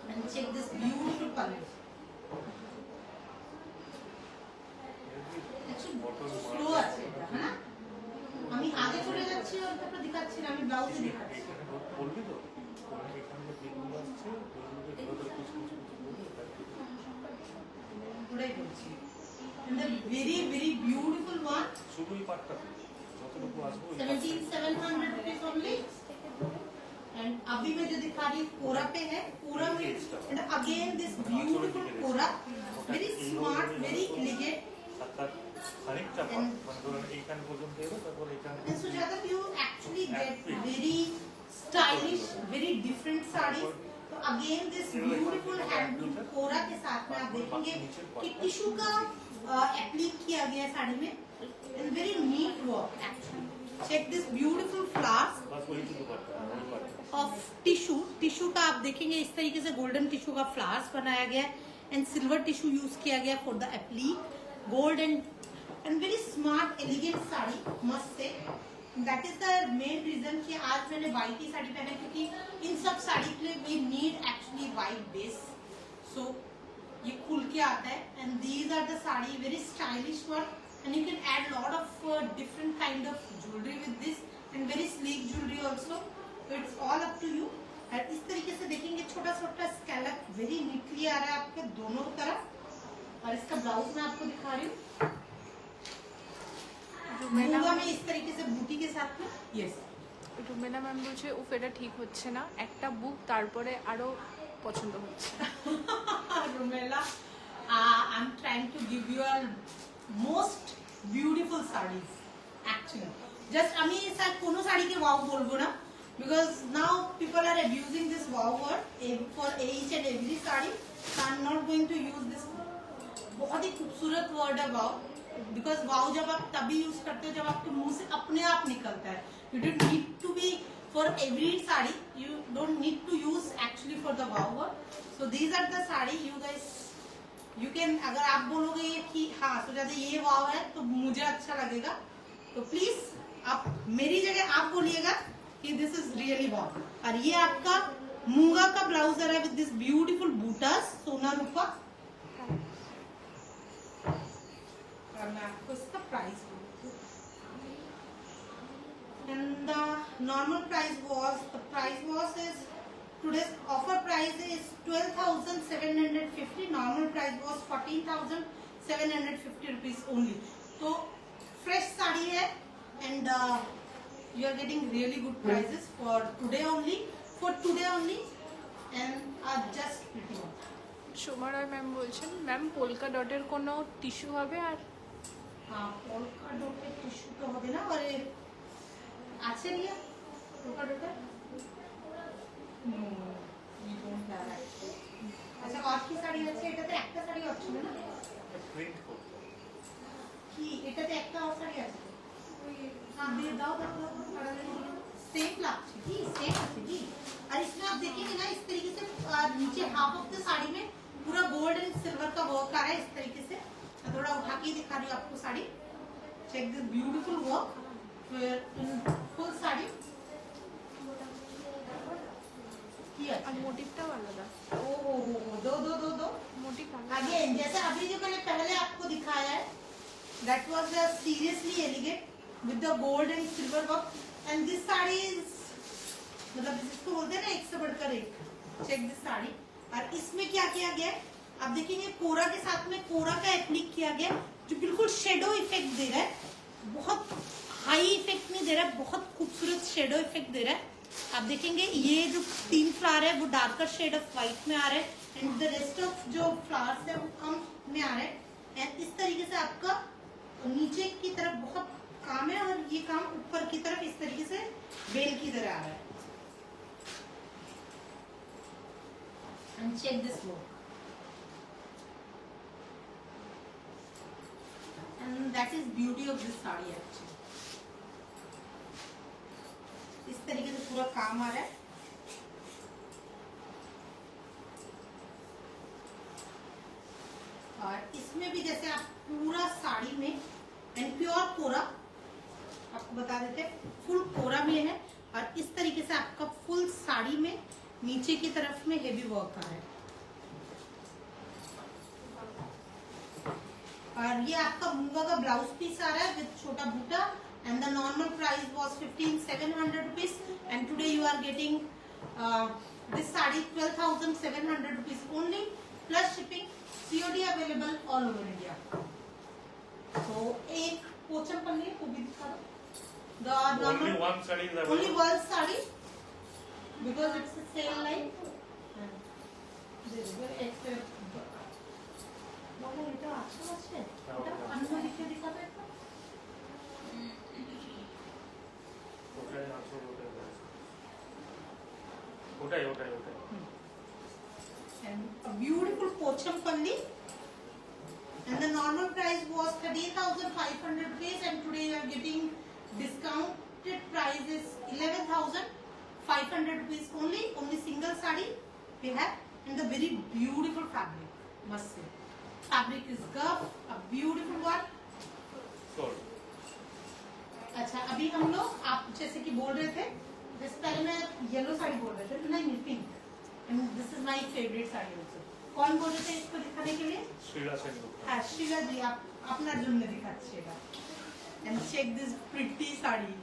and check this beautiful color. Slow আছে এটা, হ্যাঁ আমি আগে চলে যাচ্ছি আর তারপর দেখাচ্ছি না, আমি ব্লাউজে দেখাচ্ছি। বলবি তো এখানে যে যেগুলো আসছে ওইগুলো ধরে কিছু কিছু বলবি ওটাই বলছি। and the very very beautiful one, শুধু এই পার্টটা যতটুকু আসবে 17,700 rupees only, and अभी मैं जो दिखा रही हूँ कोरा पे है, कोरा में and again this beautiful kora, very smart, very elegant, খানিকটা পার্ট মানে ধরুন এইখান পর্যন্ত এলো, তারপর এখানে and Sujata you actually get very stylish, very different sarees। तो अगेन दिस ब्यूटीफुल हैंडलूम कोरा के साथ में आप देखेंगे कि टिश्यू का एप्लीक किया गया है साड़ी में, and very neat work actually. Check this beautiful flowers बस वही चीज करता है, वही पार्ट ऑफ टिश्यू, टिश्यू का आप देखेंगे इस तरीके से गोल्डन टिश्यू का फ्लावर्स बनाया गया है, एंड सिल्वर टिश्यू यूज किया गया for the applique, gold and very smart elegant sari, must say. That is the main reason कि आज मैंने व्हाइट ही साड़ी पहना, क्योंकि इन सब साड़ी के लिए we need actually white base, so ये खुल के आता है, and these are the sari very stylish one, and you can add lot of different kind of jewellery with this, and very sleek jewellery also, तो it's all up to you. और इस तरीके से देखेंगे छोटा छोटा स्कैलप वेरी नीटली आ रहा है आपके दोनों तरफ, और इसका ब्लाउज मैं आपको दिखा रही हूँ मूंगा में इस तरीके से बूटी के साथ में। यस রুমেনা ম্যাম বলছে উফ এটা ঠিক হচ্ছে না, একটা বুক তারপরে আরো পছন্দ হচ্ছে। Rumela, I'm trying to give you a most beautiful sarees actually. Just আমি স্যার কোনো শাড়িকে ওয়াও বলবো না, because now people are abusing this wow word for each and every saree, so I'm not going to use this बहुत ही खूबसूरत word है वाव, because वाव जब आप तभी यूज करते हो जब आपके मुंह से अपने आप निकलता है। You don't need to be for every sari, you don't need to use actually for the wow word. So these are the sari you guys you can, अगर आप बोलोगे कि हाँ सुजाता ये वाव है तो मुझे अच्छा लगेगा, तो प्लीज आप मेरी जगह आप बोलिएगा कि दिस इज रियली वाव। और ये आपका मूंगा का ब्लाउज है विद दिस ब्यूटीफुल बूटास, सोना रूपा। मैं आपको इसका price and the normal price was is today's offer price is 12,750, normal price was 14,750 rupees only। तो fresh साड़ी है and you are getting really good prices for today only। for today only and are just pretty much. Soma Roy ma'am বলছেন ma'am polka ডটের কোনো tissue হবে আর हाँ polka dotted tissue तो হবে না और আছে Riya polka dotted no we don't have actually আচ্ছা আর কি শাড়ি আছে এটাতে একটা শাড়ি আছে না প্রিন্ট করতে কি এটাতে একটা আর শাড়ি আছে ওই हां दे दाओ सेम লাগছে কি सेम আছে কি और इसमें आप देखेंगे ना इस तरीके से नीचे हाफ ऑफ द साड़ी में पूरा गोल्ड एंड सिल्वर का वर्क आ रहा है इस तरीके से मैं थोड़ा उठा के दिखा रही हूँ आपको sari check this beautiful work in full sari আর মোটিভটাও আলাদা ओ दो মোটিভ अगेन जैसे अभी जो मैंने पहले आपको दिखाया है that was the seriously elegant with the gold and silver work and this sari is मतलब जिसको बोलते हैं ना एक से बढ़कर एक चेक दिस साड़ी और इसमें क्या किया गया है आप देखेंगे कोरा के साथ में कोरा का एप्लिक किया गया जो बिल्कुल शेडो इफेक्ट दे रहा है बहुत हाई इफेक्ट नहीं दे रहा है बहुत खूबसूरत शेडो इफेक्ट दे रहा है आप देखेंगे ये जो 3 फ्लावर है वो डार्कर शेड ऑफ व्हाइट में आ रहा है एंड द रेस्ट ऑफ जो फ्लावर्स है वो कम में आ रहा है एंड इस तरीके से आपका नीचे की तरफ बहुत काम है और ये काम ऊपर की तरफ इस तरीके से बेल की तरह आ रहा है and check this work and that is beauty of this sari actually इस तरीके से पूरा काम आ रहा है और इसमें भी जैसे आप पूरा साड़ी में एंड प्योर कोरा आपको बता देते हैं फुल कोरा में है और इस तरीके से आपका फुल साड़ी में नीचे की तरफ में हेवी वर्क आ रहा है और ये आपका मूंगा का ब्लाउज पीस आ रहा है विद छोटा buta and the normal price was 15,700 rupees and today you are getting this sari 12,700 rupees only plus shipping COD available all over India तो एक पोचम पन्नी को भी दिखा दो the only one saree is available. only one sari because it's a sale line বলো এটা আছে এটা অন্য দিকে দেখাবে তো ওটাই and a beautiful pocham palli and the normal price was 38,500 rupees and today you are getting discounted price is 11,500 rupees only single sari we have and the very beautiful fabric must say fabric is curved a beautiful one अच्छा अभी हम लोग आप जैसे कि बोल रहे थे जिस पहले मैं येलो साड़ी बोल रहे थे नहीं pink and this is my favourite sari also कौन बोल रहे थे इसको दिखाने के लिए श्रीला सेनगुप्ता हाँ श्रीला जी आप अपना जूम में दिखाइएगा and check this pretty sari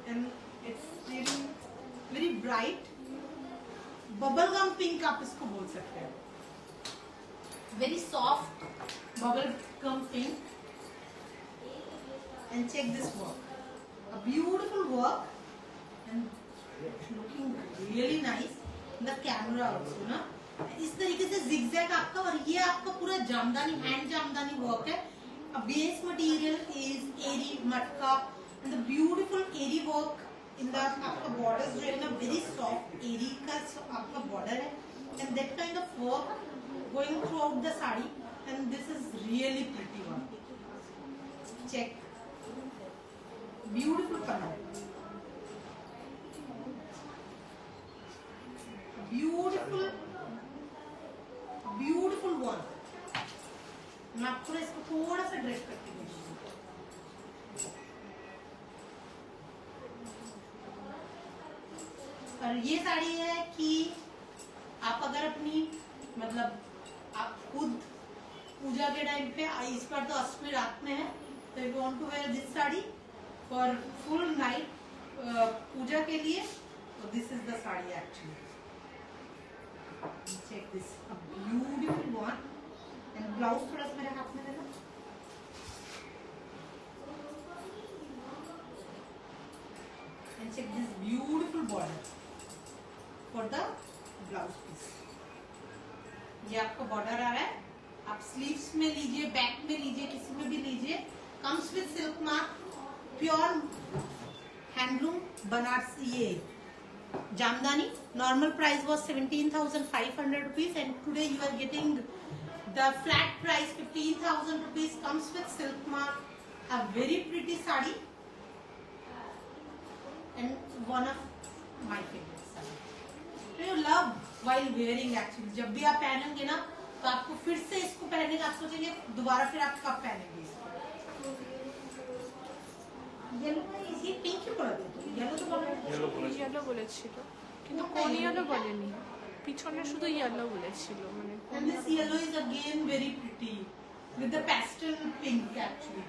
and it's very bright bubble gum pink आप इसको बोल सकते हैं very soft bubble gum pink and check this work a beautiful work and looking really nice the camera also ना इस तरीके से zigzag आपका और ये आपका पूरा जामदानी हैंड जामदानी वर्क है a base material is एरी मटका and the beautiful eri work in the आपका borders जो है ना very soft एरी का आपका border है and that kind of work going throughout the sari and this is really pretty one check beautiful color beautiful one मैं आपको इसको थोड़ा सा ड्रेस करके दूंगी और ये साड़ी है कि आप अगर अपनी मतलब आप खुद पूजा के टाइम पे इस बार तो अष्टमी रात में है तो you want to wear this sari for full night puja के लिए तो this is the sari actually check this beautiful one and blouse थोड़ा सा मेरे हाथ में देना border for the blouse piece. ये आपका बॉर्डर आ रहा है, आप स्लीव्स में लीजिए, बैक में लीजिए, किसी में भी लीजिए। Comes with silk mark, pure handloom Banarasi. ये Jamdani normal price was 17,500 rupees and today you are getting the flat price 15,000 rupees. Comes with silk mark, a very pretty sari and one of my favourite sari. You love while wearing actually. जब भी आप पहनेंगे ना तो आपको फिर से इसको पहनेंगे, आप सोचेंगे दोबारा फिर आप कब पहनेंगे इसको। येलो इसी पिंक ही बोला देते, येलो तो बोला ইয়েলো বলেছিল কিন্তু কোন ইয়েলো বলেনি, পিছনে শুধু ইয়েলো বলেছিল মানে and this yellow is again very pretty with the pastel pink actually,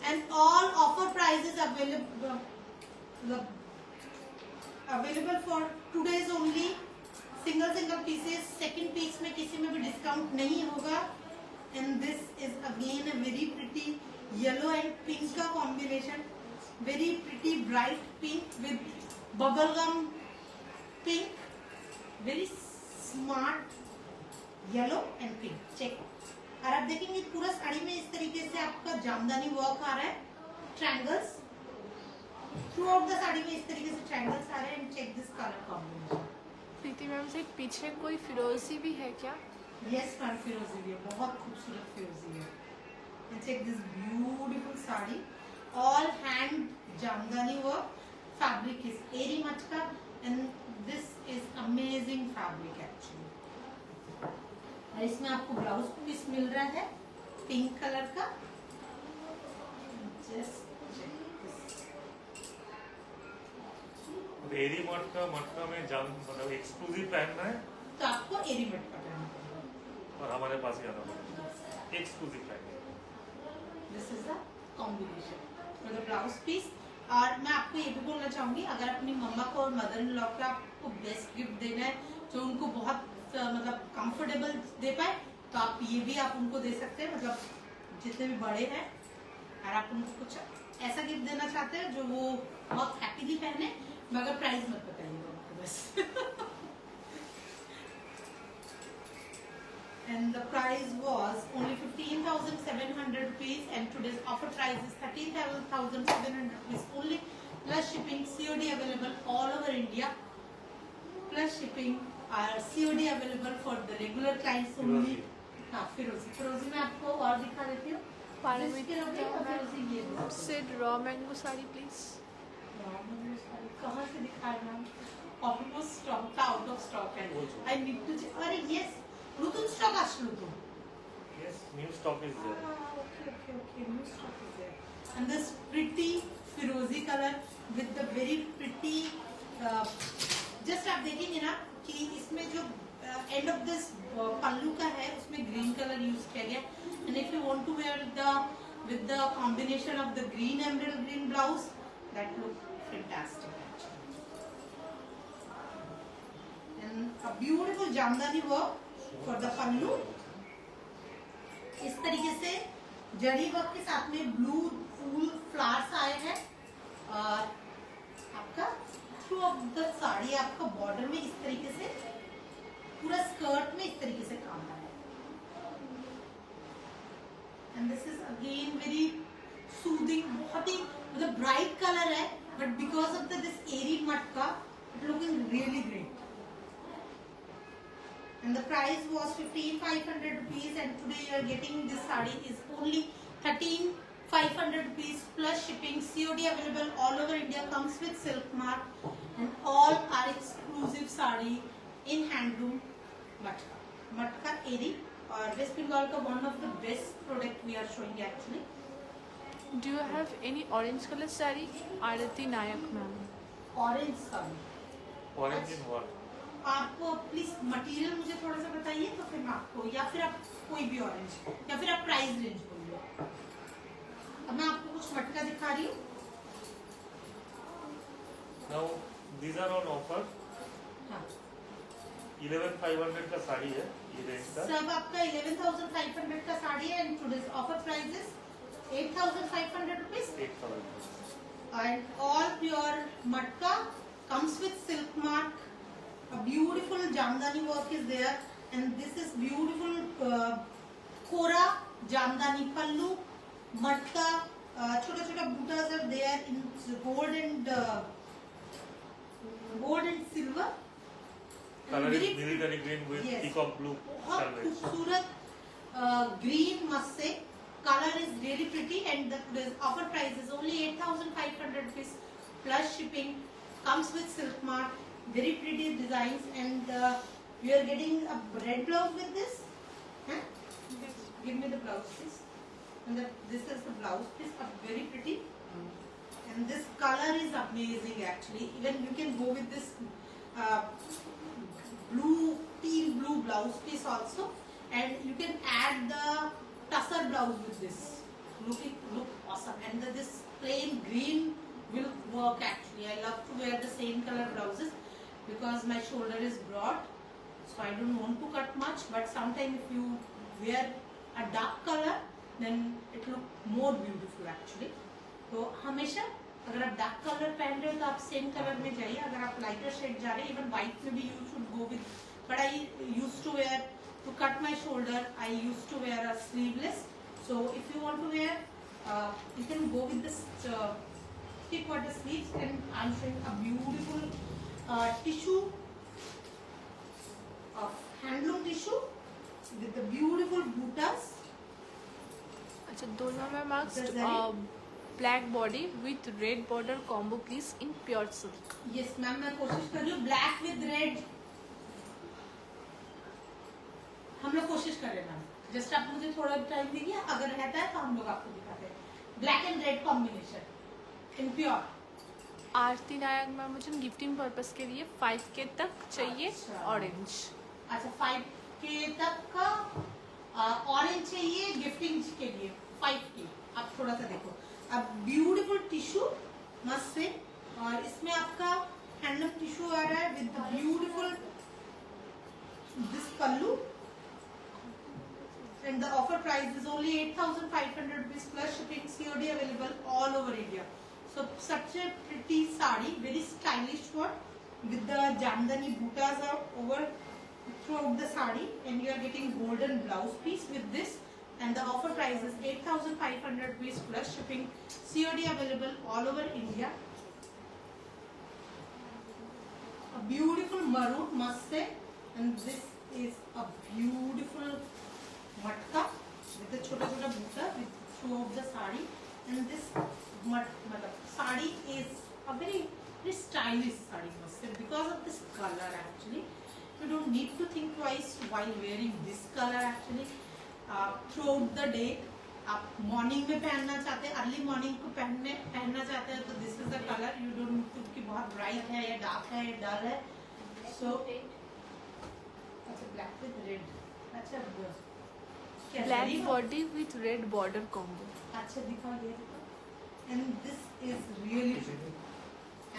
and all offer prices available for today's only। single pieces, second piece में किसी में भी डिस्काउंट नहीं होगा। and this is again a very pretty yellow and pink का combination, very pretty bright pink with bubblegum pink, very smart yellow and pink। check। और आप देखेंगे पूरा साड़ी में इस तरीके से आपका जामदानी वर्क आ रहा है, triangles throughout the sari में इस तरीके से ट्रायंगल्स आ रहे हैं। And check this colour combination. Preeti ma'am से पीछे कोई फिरोजी भी है क्या? यस मैम, फिरोजी भी है, बहुत खूबसूरत फिरोजी है। And check this beautiful sari, all hand Jamdani work, fabric is eri matka and this is amazing fabric actually. और इसमें आपको ब्लाउज पीस मिल रहा है पिंक कलर का। जस्ट एरी मटका में जाम मतलब एक्सक्लूसिव पहनना है तो आपको एरी मटका पहनना पड़ेगा और हमारे पास ही आना पड़ेगा एक्सक्लूसिव पहनना। This is the combination for the blouse piece. और मैं आपको ये भी बोलना चाहूंगी, अगर अपनी मम्मा को और मदर इन लॉ को आपको बेस्ट गिफ्ट देना है जो उनको बहुत मतलब कंफर्टेबल दे पाए, तो आप ये भी आप उनको दे सकते हैं। मतलब जितने भी बड़े हैं और आप उनको कुछ ऐसा गिफ्ट देना चाहते हैं जो वो बहुत हैप्पीली पहने, मगर प्राइस मत बताइएगा उनको बस। And the price was only 15,700 rupees and today's offer price is 13,700 rupees only, plus shipping, COD available all over India, plus shipping, COD available for the regular clients only। हाँ, फिरोजी में आपको और दिखा देती हूँ। पारमिता से रॉ मैंगो साड़ी प्लीज। कहाँ से दिखा रहे हैं? Almost stock out of stock है। I need to. अरे यस, নতুন স্টক আসলো তো। Yes, new stock is there। Okay, new stock is there। And this pretty फिरोजी colour with the very pretty just आप देखेंगे ना कि इसमें जो एंड ऑफ दिस पल्लू का है उसमें ग्रीन कलर यूज किया गया। and if you want to wear with the combination of the green emerald green blouse, that look fantastic actually। and a beautiful jamdani work for the pallu। इस तरीके से जरी work के साथ में blue फूल flowers आए हैं और आपका थ्रू ऑफ द साड़ी आपका बॉर्डर में इस तरीके से पूरा स्कर्ट में इस तरीके से काम आया है। And this is again very soothing, बहुत ही मतलब ब्राइट कलर है, बट बिकॉज ऑफ दिस एरी मटका it looking really great. And the price was 15,500 rupees and today you are getting this saree is only 13,500 rupees plus shipping, COD available all over India, comes with silk mark and all are exclusive saree in handloom मटका एरी। और waste Bengal का one of the best product we are showing actually। Do you have any orange color saree? Arati Nayak ma'am। Orange sari. Orange in what? आप please material मुझे थोड़ा सा बताइए तो फिर मैं आपको, या फिर आप कोई भी ऑरेंज, या फिर आप प्राइस रेंज बोलिए। अब मैं आपको कुछ मटका दिखा रही हूँ। Now these are on offer। हाँ, 11,500 का साड़ी है ये रेंज का। सब आपका 11,500 का साड़ी है and today's offer price is 8,500 rupees. 8,000। and all pure matka, comes with silk mark. A beautiful jamdani work is there, and this is beautiful kora jamdani pallu, matka, chota chota buttas are there in gold and silver. Color is military green with peacock blue. बहुत खूबसूरत green must say. Color is really pretty, and the offer price is only 8,500 rupees plus shipping. Comes with silk mark, very pretty designs, and you are getting a red blouse with this. Huh? Give me the blouse, please. And this is the blouse piece, very pretty. And this color is amazing actually. Even you can go with this teal blue blouse piece also, and you can add the tussar blouse with this. Look awesome. And this plain green will work actually. I love to wear the same color blouses because my shoulder is broad, so I don't want to cut much. But sometimes if you wear a dark color, then it look more beautiful actually. तो हमेशा अगर आप dark colour पहन रहे हो तो आप same colour में जाइए. अगर आप लाइटर शेड जा रहे हैं, इवन व्हाइट में भी you should go with. But I used to wear to cut my shoulder, I used to wear a sleeveless. So if you want to wear you can go with this thick quarter sleeves, and I'm showing a beautiful tissue of handloom tissue with the beautiful buttas. अच्छा दोनों में marks black body with red border combo piece in pure silk. Yes ma'am, मैं कोशिश कर रही हूँ black with red. हम लोग कोशिश कर रहे हैं मैम. जस्ट आप मुझे थोड़ा टाइम दीजिए, अगर रहता है तो हम लोग आपको दिखाते हैं. Black and red combination in pure. Aarti Nayak ma'am मुझे गिफ्टिंग पर्पस के लिए 5K तक चाहिए. ऑरेंज. अच्छा 5K तक का ऑरेंज चाहिए गिफ्टिंग के लिए. 5K. आप थोड़ा सा देखो. अब ब्यूटीफुल टिश्यू मस्त से, और इसमें आपका हैंडलूम टिश्यू आ रहा है with beautiful this pallu. And the offer price is only 8,500 rupees plus shipping. COD available all over India. So such a pretty sari, very stylish one, with the jamdani buttas are over throughout the sari, and you are getting golden blouse piece with this. And the offer price is 8,500 rupees plus shipping. COD available all over India. A beautiful maroon must say, and this is a beautiful matka with the chota chota butta with throughout the sari. And this sari is a very stylish sari must say, because of this color actually. You don't need to think twice while wearing this color actually. Through out the day आप morning में पहनना चाहते हैं, early morning को पहनना चाहते हैं, तो this is the colour. You don't need to कि बहुत ब्राइट है या डार्क है या डल है. सो अच्छा ब्लैक विद रेड. अच्छा black body with red border combo. अच्छा दिखाओ ये दिखाओ. And this is really pretty.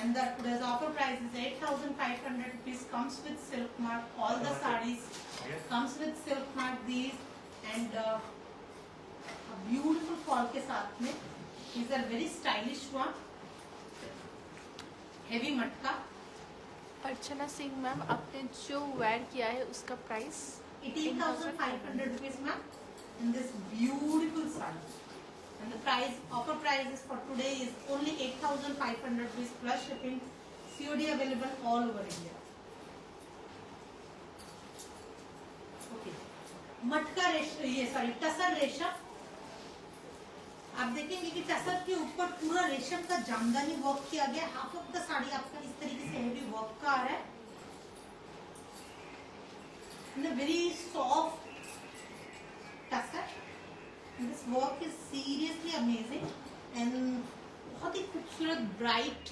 And the offer price is 8,500 rupees. Comes with silk mark. All the sarees comes with silk mark. These and a beautiful fall के साथ में. These are very stylish one. Heavy मटका. Archana Singh ma'am आपने जो where किया है उसका price 18,500 rupees ma'am. And this beautiful saree. And the price, offer price is for today is only 8,500 rupees plus shipping. COD available all over India. Okay. मटका रेशम, ये sorry tussar रेशम. आप देखेंगे कि टसर के ऊपर पूरा रेशम का जामदानी वर्क किया गया. हाफ ऑफ द साड़ी आपका इस तरीके से हेवी वर्क का आ रहा है. Very soft tussar. This work is seriously amazing and बहुत ही खूबसूरत bright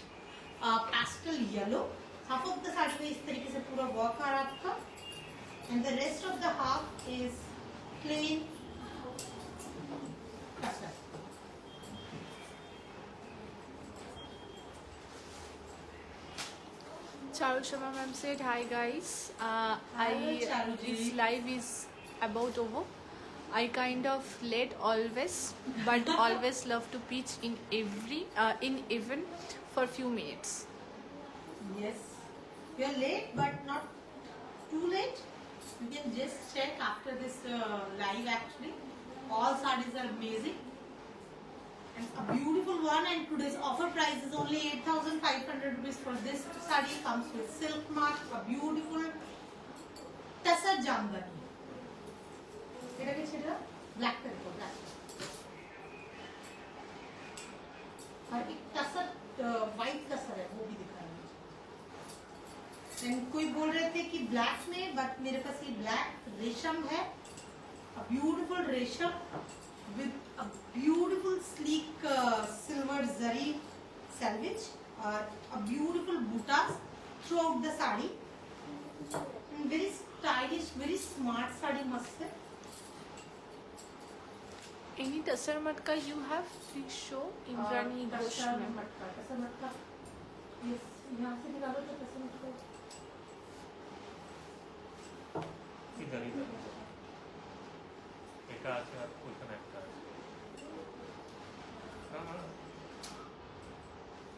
pastel yellow. Half of the sari में इस तरीके से पूरा वर्क आ रहा है आपका. And the rest of the half is plain tussar. Charu Sharma ma'am said hi guys. Hello, Charu ji. This live is about over. I kind of late always, but always love to pitch in even for few minutes. Yes, you're late but not too late. You can just check after this live actually. All sarees are amazing and a beautiful one, and today's offer price is only 8,500 rupees for this saree. Comes with silk mark, a beautiful tasar jamdani. এটা কি ছিল? Black colour black और एक tussar white tussar है, वो भी दिखा रहा हूँ। एंड कोई बोल रहे थे कि ब्लैक में, बट मेरे पास ये ब्लैक रेशम है, a beautiful रेशम with a beautiful sleek silver zari selvage और a beautiful buttas throughout the saree and very stylish, very smart saree मस्त है। Any tasar matka you have? Please show. Indrani Ghosh ma'am. Tussar मटका yes, यहाँ से निकालो तो टसर मटका इधर इधर এটা আছে আর ওইখানে একটা আছে না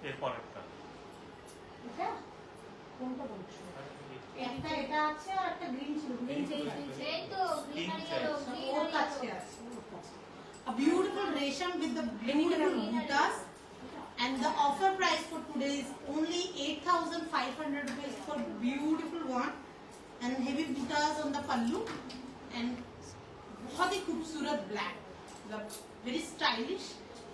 এরপর একটা এটা কোনটা বলছো? একটা এটা আছে আর একটা গ্রিন ছিল, গ্রিন এই তো গ্রিন আর ইয়েলো ওর কাছে আছে, ওর কাছে। A beautiful resham with the beautiful buttas, and the offer price for today is only 8,500 rupees for beautiful one and heavy buttas on the pallu and बहुत ही खूबसूरत black, मतलब very stylish.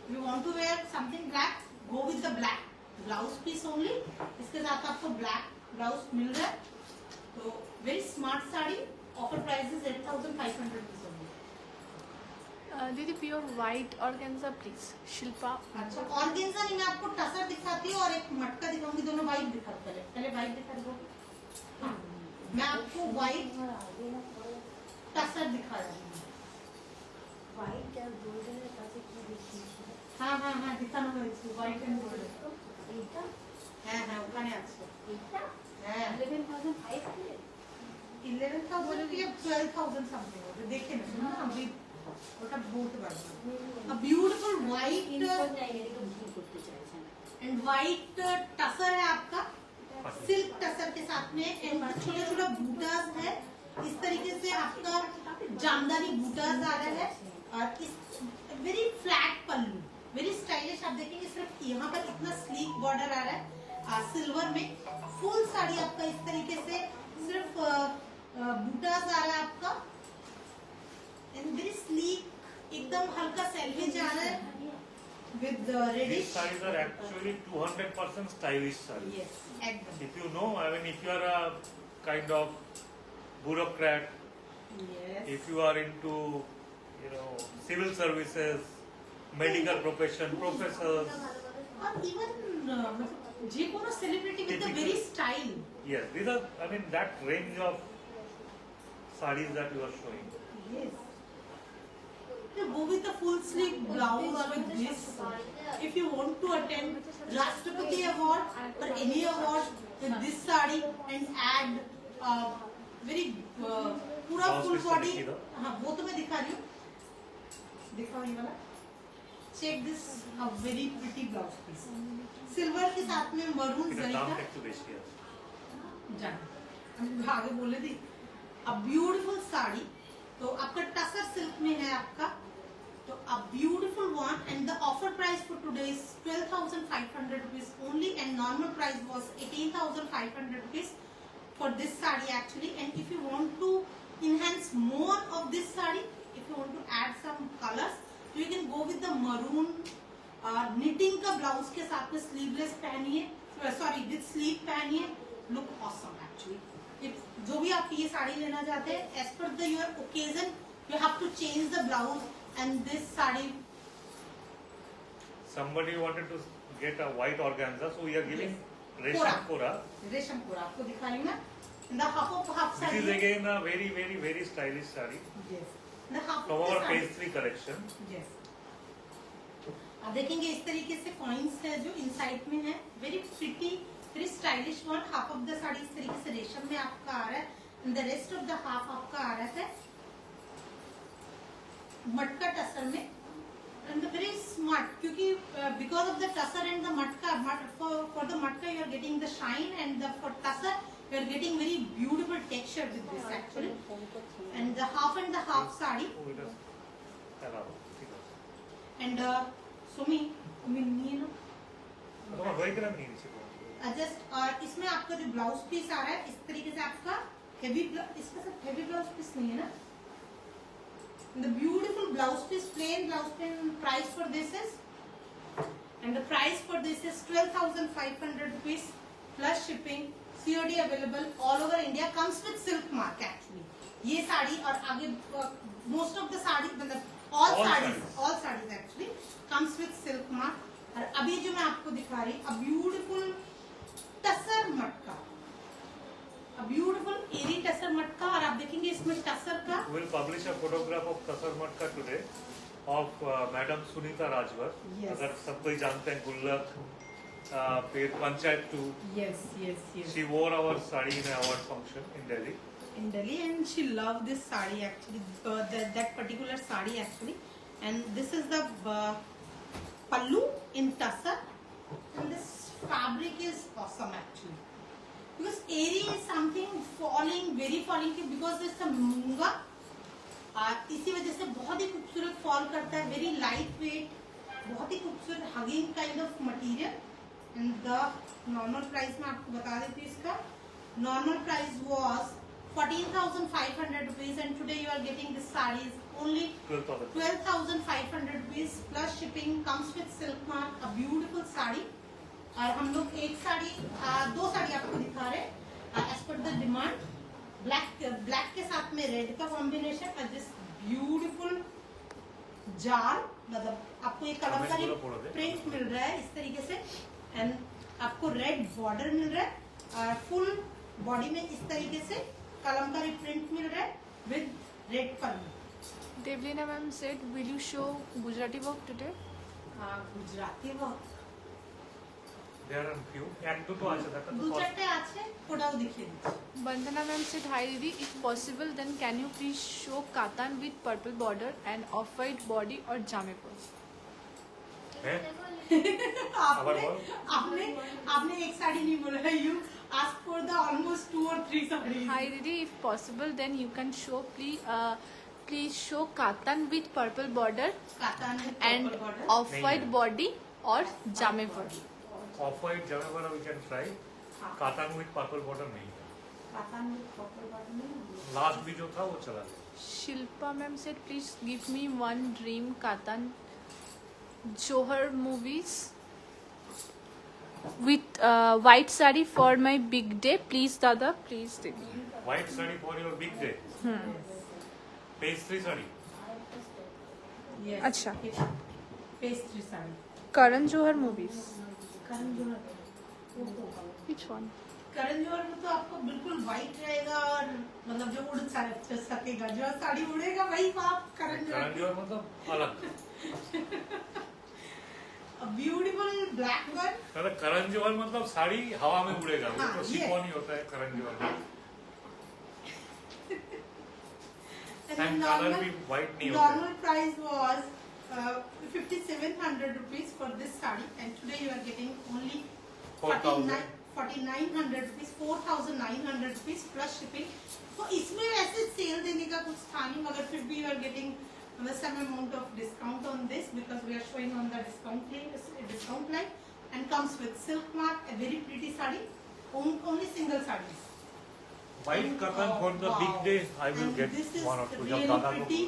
If you want to wear something black, go with the black blouse piece only. इसके साथ आपको black blouse मिल रहा है, तो very smart sari. Offer price is 8,500 rupees only. दीदी pure white organza please. Shilpa. अच्छा, ऑर्गेन्जा नहीं, मैं आपको टसर दिखाती हूँ और एक मटका दिखाऊंगी, दोनों वाइट दिखा पहले वाइट दिखा दो। हाँ, मैं आपको वाइट टसर दिखा रही हूँ। हाँ हाँ हाँ दिखाना হয়েছে वाइट एंड गोल्ड। हाँ हाँ ওখানে আছে। हाँ 11,000 की 12,000 समथिंग हो, देखे ना सुनो ना अभी ওটা বলতে পারবো। A beautiful white and white tussar है आपका, सिल्क टसर के साथ में, एंड छोटा छोटा बूटास है। इस तरीके से आपका जामदानी बूटास आ रहा है और इस वेरी फ्लैट पल्लू, वेरी स्टाइलिश। आप देखेंगे सिर्फ यहाँ पर इतना स्लीक बॉर्डर आ रहा है सिल्वर में। फुल साड़ी आपका इस तरीके से सिर्फ बूटास आ रहा है आपका एंड वेरी स्लीक, एकदम हल्का सेल्वेज आ रहा है with These reddish. sarees are actually 200% stylish sarees. Yes, एकदम. If you know, I mean, if you are a kind of bureaucrat, Yes. if you are into, you know, civil services, medical profession, professors, और even जे कोनो celebrity with a very style. yes, these are, I mean, that range of sarees that you are showing. Yes. You go with a full sleeve blouse with this. If you want to attend Rashtrapati Award or any award with this sari and add very पूरा Blouse full piece body, दिखी दो। हाँ वो तो मैं दिखा रही हूँ, दिखाओ ये वाला। Check this, a very pretty blouse piece. Silver के साथ में maroon এটা जरी দাম का। একটু বেশি আছে। जान, हम आगे बोले थी। A beautiful साड़ी, तो आपका टसर सिल्क में है आपका, तो a beautiful one and the offer price for today is 12,500 rupees only and normal price was 18,500 rupees for this sari actually. And if you want to enhance more of this sari, if you want to add some colors, so you can go with the maroon knitting का blouse के साथ में sleeveless पहनिए, sorry with sleeve पहनिए, look awesome actually. If जो भी आप ये साड़ी लेना चाहते हैं, as per the your occasion, you have to change the blouse and this sari. Somebody wanted to get a white organza, so we are giving Yes. Resham Kora. रेशम पूरा आपको दिखा रही हूँ मैं. The half of half This sari. is again a very, very, very stylish saree Yes. The half from of the our sari. phase 3 collection. Yes. आप देखेंगे इस तरीके से कॉइन्स है जो इनसाइड में है, very pretty, very stylish one. Half of the sari इस तरीके से रेशम में आपका आ रहा है and the rest of the half आपका आ रहा है मटका टसर में and very smart क्योंकि because of the tussar and the matka for the matka you are getting the shine and for tussar you are getting very beautiful texture with this actually and the half sari and Sumi निये ना just और इसमें आपका जो blouse piece आ रहा है इस तरीके से आपका हेवी इसका सब हेवी ब्लाउज पीस नहीं है ना the beautiful blouse piece plain price for this is and the price for this is 12,500 rupees plus shipping COD available all over India comes with silk mark actually ये साड़ी और आगे most of the sari मतलब all sarees actually comes with silk mark और अभी जो मैं आपको दिखा रही a beautiful टसर मटका A beautiful airy टसर मटका और आप देखेंगे इसमें टसर का We will publish a photograph of tussar मटका today of Madam Sunita Rajwar. Yes. अगर सब कोई जानते हैं गुल्लक फिर panchayat 2. yes She wore our sari in an award function in Delhi. and she loved this sari actually that particular sari actually and this is the pallu in tussar and this fabric is awesome actually because airy is something very falling because this is a मूंगा इसी वजह से बहुत ही खूबसूरत fall करता है very light wait बहुत ही खूबसूरत hugging kind of material and the normal price में आपको बता देती हूँ इसका normal price was 14,500 rupees and today you are getting this saree is only 12,500 rupees plus shipping comes with silk mark a beautiful saree और हम लोग एक साड़ी दो साड़ी आपको दिखा रहे हैं as per the demand black के साथ में रेड का कॉम्बिनेशन और दिस ब्यूटीफुल जाल मतलब आपको एक कलमकारी प्रिंट मिल रहा है इस तरीके से एंड आपको रेड बॉर्डर मिल रहा है और फुल बॉडी में इस तरीके से कलमकारी प्रिंट मिल रहा है with red pallu Devlina ma'am said, will you show Gujarati work today? Gujarati work There are few. एक दो तो आचे था दो चारटे আছে কোটাও দেখিয়ে দিচ্ছি Bandhana ma'am said, hi Didi, if possible then can you please show katan with purple border and off-white body or jamepur? आपने एक साड़ी नहीं बोला है you ask for the almost 2 or 3 saris Hi Didi, if possible then you can show please show katan with purple border and off-white body or jamepur. Of white jamepur we can try. Katan with purple border नहीं. Last भी जो था वो चला गया. Shilpa ma'am said, please give me one dream katan Johar movies with white sari for my big day. Please Dada, please Didi. White sari for your big day. Pastry sari. अच्छा. Pastry sari Karan Johar movies. Karan Johar Which one? Karan Johar में तो आपको बिल्कुल white रहेगा और मतलब जो उड़ सकेगा जो साड़ी उड़ेगा वही आप करण जोहर मतलब अलग. ब्यूटीफुल ब्लैक वन मतलब करण जोहर मतलब साड़ी हवा में उड़ेगा. वो तो ये. शिफॉन ही होता है करण जोहर. And color भी white नहीं होता. Normal price was 5,700 rupees for this saree and today you are getting only 4,900 rupees 4,900 rupees plus shipping. तो इसमें ऐसे सेल देने का कुछ था नहीं मगर फिर भी you are getting some amount of discount on this because we are showing on the discount line and comes with silk mark a very pretty saree only single sarees. White curtain for the big day. I will get one or two. जब दादा को pretty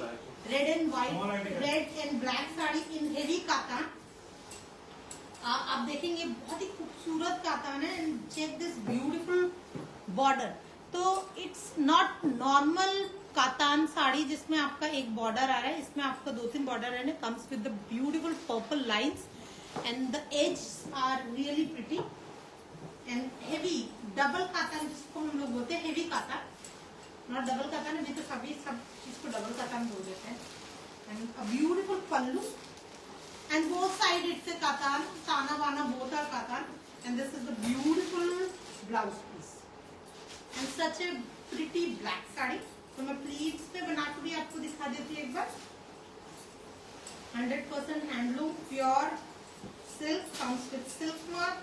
red and white red and black sari in heavy katan आप देखेंगे बहुत ही खूबसूरत कातान है and check this beautiful border तो it's not normal katan sari जिसमें आपका एक बॉर्डर आ रहा है इसमें आपका 2-3 बॉर्डर है comes with the beautiful purple lines and the edges are really pretty and heavy double katan जिसको हम लोग बोलते हैं heavy katan not double katan अभी तो सभी सब चीज को डबल कातान बोल देते हैं and a beautiful pallu and both side it's a katan ताना वाना both are katan and this is the beautiful blouse piece and such a pretty black sari तो मैं प्लीट्स पे बना के भी आपको दिखा देती हूँ एक बार 100% handloom, pure silk, comes with silk mark.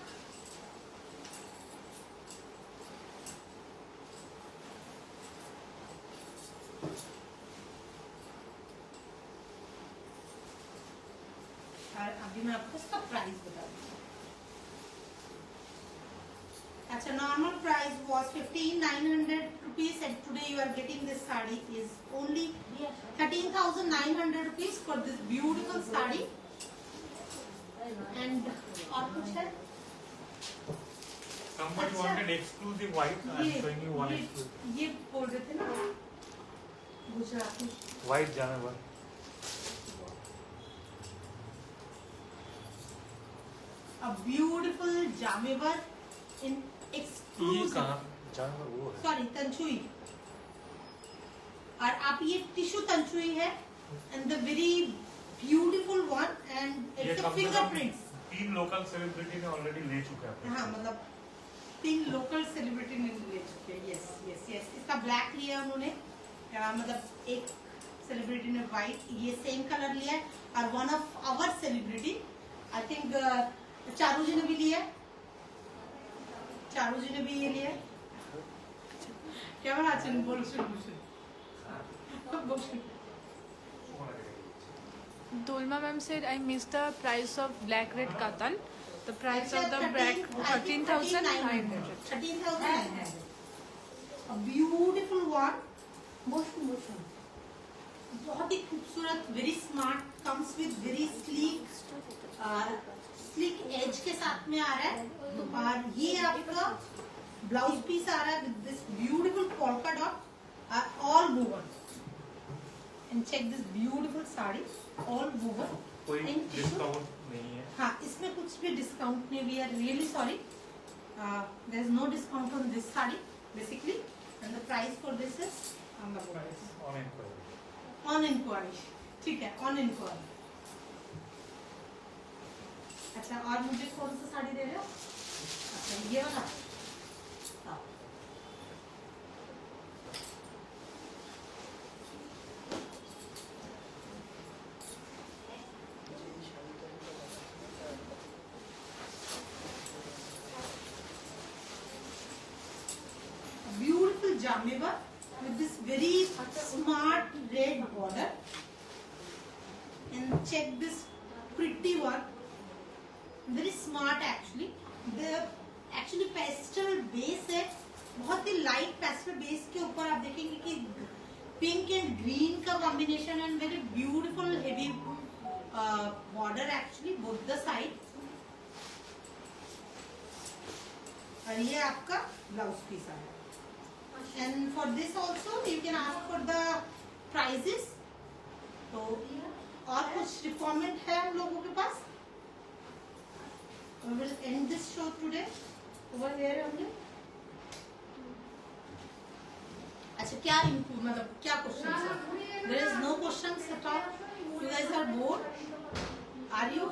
और अभी मैं आपको इसका प्राइस बता दूँ. अच्छा, normal price was 15,900 rupees and today you are getting this sari is only 13,900 rupees for this beautiful sari. And और कुछ है? Somebody wanted exclusive white. I'm showing you one exclusive. ये बोल रहे थे ना गुजराती. White जाने A beautiful जामेवर in ये exclusive. कहाँ जानवर वो है. सॉरी, तंचुई. और आप ये टिश्यू तंचुई है and the very beautiful one and ये it's a कम से कम fingerprints. 3 लोकल सेलिब्रिटी ने ऑलरेडी ले चुके हैं. हाँ, मतलब 3 लोकल सेलिब्रिटी ने ले चुके हैं. Yes yes yes. इसका ब्लैक लिया उन्होंने, मतलब एक सेलिब्रिटी ने व्हाइट, ये सेम कलर लिया है. और one of our celebrity, I think Charu ji ने भी लिया है. चारू जी ने भी ये लिया है. क्या बना चल बोल सुन. Dolma ma'am said I missed the price of black red katan. The price of the black 13,900. 13,900. A beautiful one. Motion. बहुत ही खूबसूरत, very smart, comes with very sleek, sleek edge के साथ में आ रहा है. और ये आपका ब्लाउज पीस आ रहा है with this beautiful polka dot, all woven. And check this beautiful sari, all woven. कोई in tissue. डिस्काउंट नहीं है. हाँ, इसमें कुछ भी डिस्काउंट नहीं. We are really sorry. There is no discount on this sari basically, and the price for this is on the board. On inquiry. On inquiry. ठीक है, on inquiry. अच्छा, और मुझे कौन सा साड़ी दे रहे हो? अच्छा, ये वाला. हाँ. Beautiful jamewa with this very smart red border, and check this pretty one, very smart actually. The actually pastel base है, बहुत ही light pastel base के ऊपर आप देखेंगे कि pink and green का combination and very beautiful heavy border actually both the side. और ये आपका ब्लाउज पीस है. And for this also you can ask for the prices. तो और कुछ requirement है हम लोगों के पास? We will end this show today. Over here हमने. अच्छा, क्या मतलब क्या questions है? There is no questions at all. You guys are bored? Are you?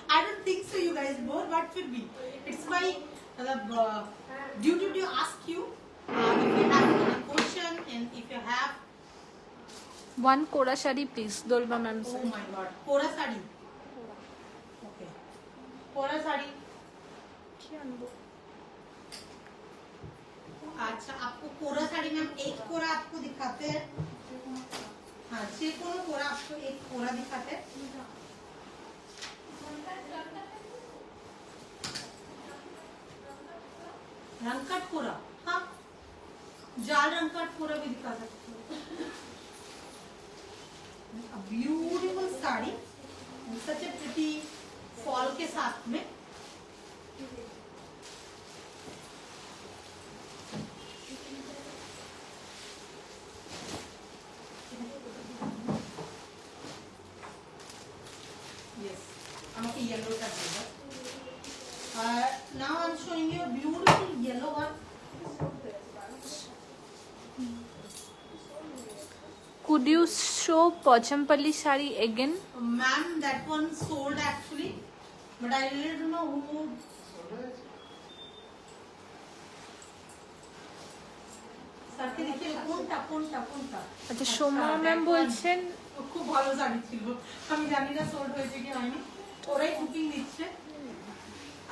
I don't think so. You guys bored, but फिर भी it's my duty to ask you. If you have any question and if you have, One Kora shari please, Dolma ma'am oh said. my god, Quora sari. Okay, कोरा साड़ी. अच्छा, आपको कोरा साड़ी में हम एक कोरा आपको दिखाते हैं. हाँ, 6 कोरा आपको एक कोरा दिखाते हैं. रंगकट कोरा, हाँ, जाल रंगकट कोरा भी दिखा सकते हो. A beautiful sari, such a pretty fall के साथ में. Yes, हमको येलो का देगा. Now I'm showing you a beautiful yellow one. Could you show Pochampalli sari again? Ma'am, that one sold actually, but I really don't know who. সাথে দেখি কোনটা. আচ্ছা সোমা ম্যাম বলছেন খুব ভালো শাড়ি ছিল, আমি জানি না সোল্ড হয়েছে কি হয়নি, ওরাই বুকিং দিচ্ছে।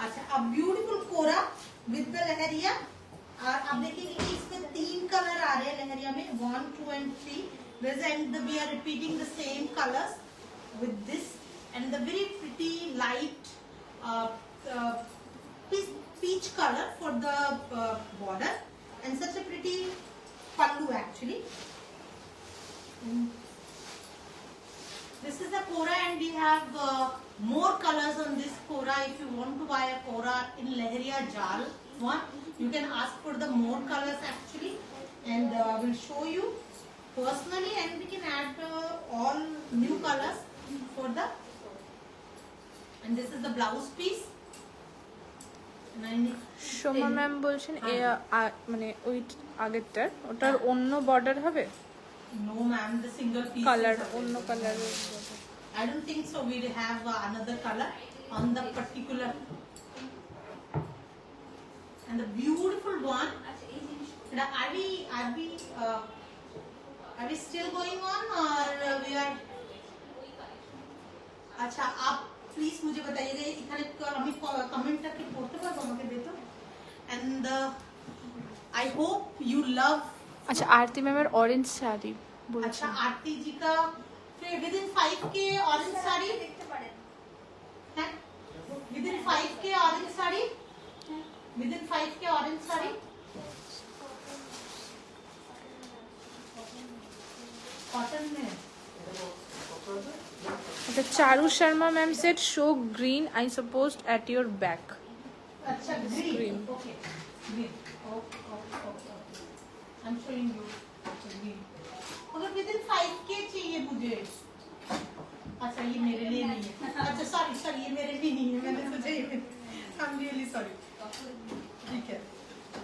अच्छा अब ब्यूटीफुल कोरा विद द लहरिया, और आप देखेंगे कि इसमें 3 कलर आ रहे हैं लहरिया में, 1, 2 and 3, and we are repeating the same colors with this, and the very pretty light peach color for the border, and such a pretty pallu actually. This is the kora, and we have more colors on this kora. If you want to buy a kora in Lehriya Jal one, you can ask for the more colors actually, and we'll show you personally, and we can add all new colors for the, and this is the blouse piece. Soma ma'am বলছেন মানে ওই আগেরটার ওটার অন্য border হবে? No ma'am, the single piece. Colour অন্য কালারের I don't think so. We'll have another color on the particular, and the beautiful one. Are we still going on or we are? अच्छा आप प्लीज मुझे बताइएगा এখানে আমি কমেন্টটা কি পড়তে পারবো, আমাকে দে তো। and I hope you love। আচ্ছা आरती मैम ऑरेंज साड़ी বলছেন। अच्छा आरती जी का within 5K ऑरेंज साड़ी देखते पारेন, হ্যাঁ within 5K orange sari, within 5K orange sari cotton में। अच्छा Charu Sharma ma'am said show green I suppose at your back. अच्छा green, okay green, okay okay okay, I am showing you green. अगर within 5K चाहिए मुझे, अच्छा ये मेरे लिए नहीं है, अच्छा सॉरी ये मेरे लिए नहीं है, मैंने सोचा ये, आई एम रियली सॉरी। ठीक है,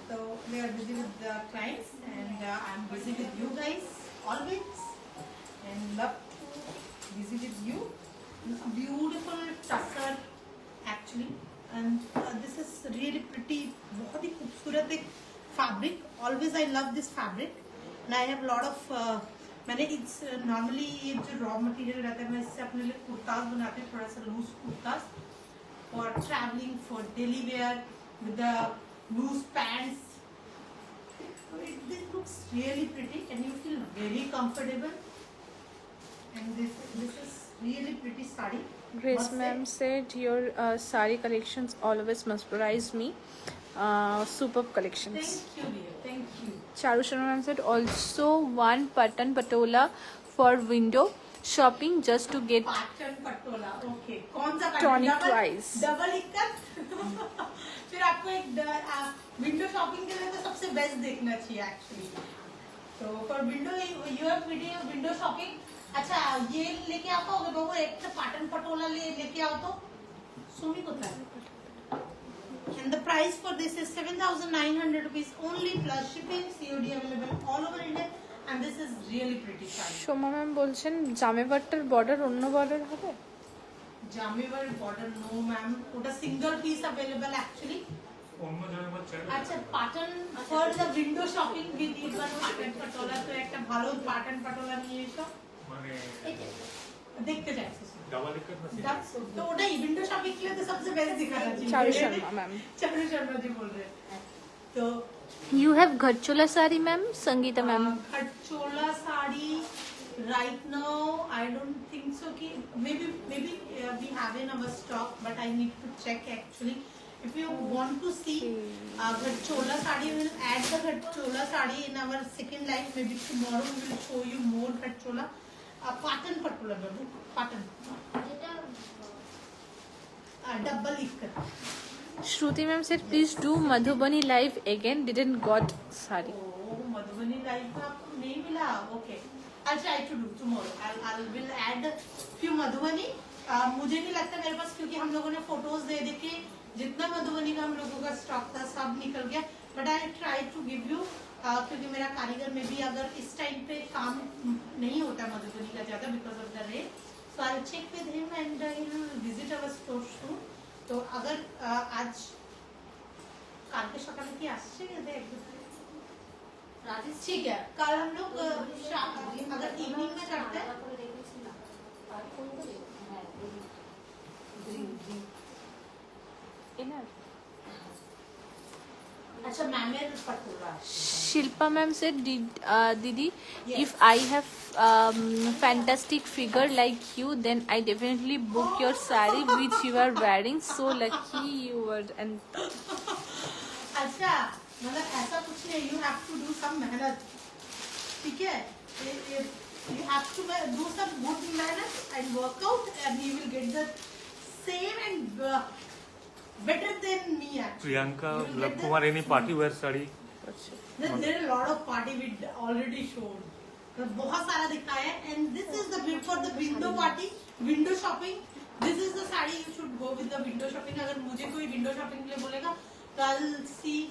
तो we are busy with the clients and I am busy with you guys always, and love to busy with you. Beautiful tucker actually, and this is really pretty, बहुत ही खूबसूरत एक fabric. Always I love this fabric, and I have a lot of मैंने it's normally ये जो raw material रहता है मैं इससे अपने लिए कुर्ताज बनाते हैं, थोड़ा सा loose kurtas for travelling, for daily wear with the loose pants. This looks really pretty and you feel very comfortable, and this is really pretty sari. Grace ma'am said your sari collections always mesmerize me. Superb collections. Thank you dear, thank you. Charu Sharma ma'am said also one patan patola for window shopping just to get Patan Patola, okay कौन सा Tonic twice. Double ikat. फिर आपको एक window shopping के लिए तो सबसे best देखना चाहिए एक्चुअली, तो for window you have video window shopping. अच्छा ये लेके आता होगे बाबू, एक तो पाटन पटोला लेके आओ तो सुमी को था, and the price for this is 7,900 rupees only plus shipping, COD available all over India, and this is really pretty size. Soma ma'am বলছেন জামেবাট্টার বর্ডার অন্য বর্ডার হবে? जामेवर बॉर्डर नो मैम, ওটা সিঙ্গেল পিস अवेलेबल एक्चुअली। অন্য জায়গায় চাই। আচ্ছা Patan for the window shopping with even Patan Patola, তো একটা ভালো পাটন পটোলা নিয়ে এসো, মানে देखते जाए डबल इक्कत ना तो ওটাই উইন্ডো শপিং के लिए तो सबसे बेस्ट दिखाना चाहिए। चारू शर्मा मैम। चारू शर्मा जी बोल रहे हैं, तो You have Gharchola sari ma'am, Sangeeta ma'am. Gharchola sari right now I don't think so कि maybe we have in our stock, but I need to check actually. If you want to see Ghatchola sari, we will add the Ghatchola sari in our second live. Maybe tomorrow we will show you more Ghatchola. Patan patola babu, patan. Double ikkat. Shruti ma'am said please do Madhubani live again, didn't got sari. Oh, Madhubani live का आपको नहीं मिला? Okay. I'll try to do tomorrow. I will add few Madhubani. मुझे नहीं लगता मेरे पास, क्योंकि हम लोगों ने फोटोज दे के जितना मधुबनी का हम लोगों का स्टॉक था सब निकल गया, but I try to give you, क्योंकि मेरा कारीगर में भी अगर इस टाइम पे काम नहीं होता मधुबनी का ज्यादा because of the rate, so I check with him and he will visit our store soon. तो अगर आज কালকে সকালে কি আসছে राजेश, ठीक है कल हम लोग अगर इवनिंग में करते हैं अच्छा मैमेर Patola Shilpa ma'am said, Didi, Yes. if I have fantastic figure like you, then I definitely book your sari which you are wearing. So lucky you were. And अच्छा मतलब ऐसा कुछ नहीं, you have to do some मेहनत, ठीक है, you have to do some good मेहनत and workout and you will get the same and better than me actually. Priyanka Lav Kumar any party wear sari? There are a lot of party we already shown. तो बहुत सारा दिखाया है and this is the bit for the window party, window shopping. This is the sari you should go with the window shopping. अगर मुझे कोई window shopping के लिए बोलेगा तो I'll see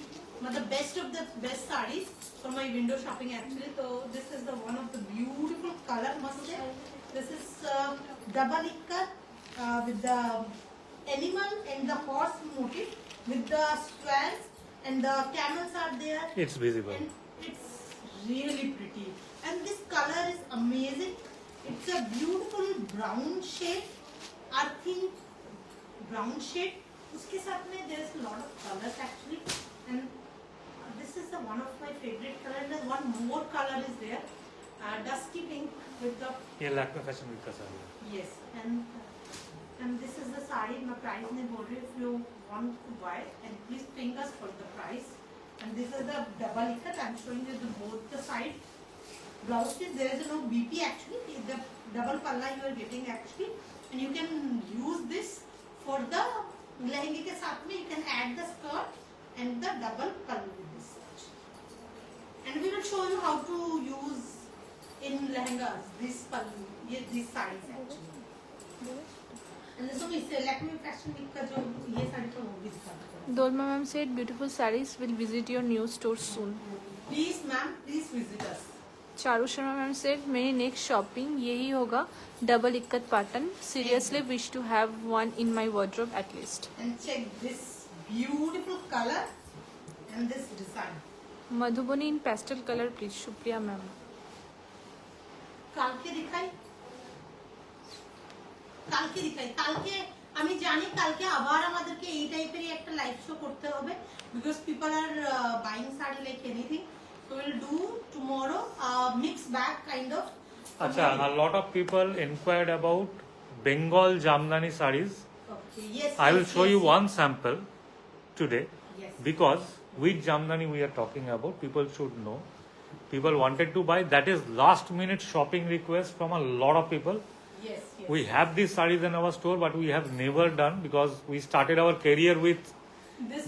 मतलब best of the best sarees for my window shopping actually. तो this is the one of the beautiful color must say. This is double ikkat with the animal and the horse motif with the swans. And the camels are there. It's visible. And it's really pretty. And this color is amazing. It's a beautiful brown shade. Earthy brown shade. उसके साथ में there is a lot of colors actually. And this is the one of my favorite color. And one more color is there. Dusky pink with the. ये Lakme fashion week का साड़ी है. Yes. And this is the saree. मैं price नहीं बोल रही. If you want to buy, and please ping us for the price. And this is the double ikat. I'm showing you the both the side. Blouse piece. There is no BP actually. The double palla you are getting actually, and you can use this for the lehenga के साथ में. You can add the skirt and the double pallu with this. And we will show you how to use in lehengas this pallu. ये these sarees actually. And so इससे Lakme fashion week का जो ये साड़ी तो वो भी दिखा दो. Dolma ma'am said, beautiful sarees will visit your new store soon. Please ma'am, please visit us. Charu Sharma ma'am said, मेरी next shopping यही होगा, double ikkat pattern. Seriously wish to have one in my wardrobe at least. And check this beautiful color and this design. Madhubani in pastel color please. Shukriya ma'am. কালকে দেখাই, কালকে দেখাই, কালকে আমি জানি কালকে আবার আমাদেরকে এই টাইপেরই একটা লাইভ শো করতে হবে because people are buying saree like anything. So we'll do tomorrow mix bag kind of. अच्छा, a lot of people inquired about Bengal Jamdani sarees. Okay. Yes. I will yes, show yes, you yes. one sample today Yes. because which Jamdani we are talking about, people should know. People wanted to buy. That is last minute shopping request from a lot of people. Yes. Yes. We have these sarees in our store, but we have never done because we started our career with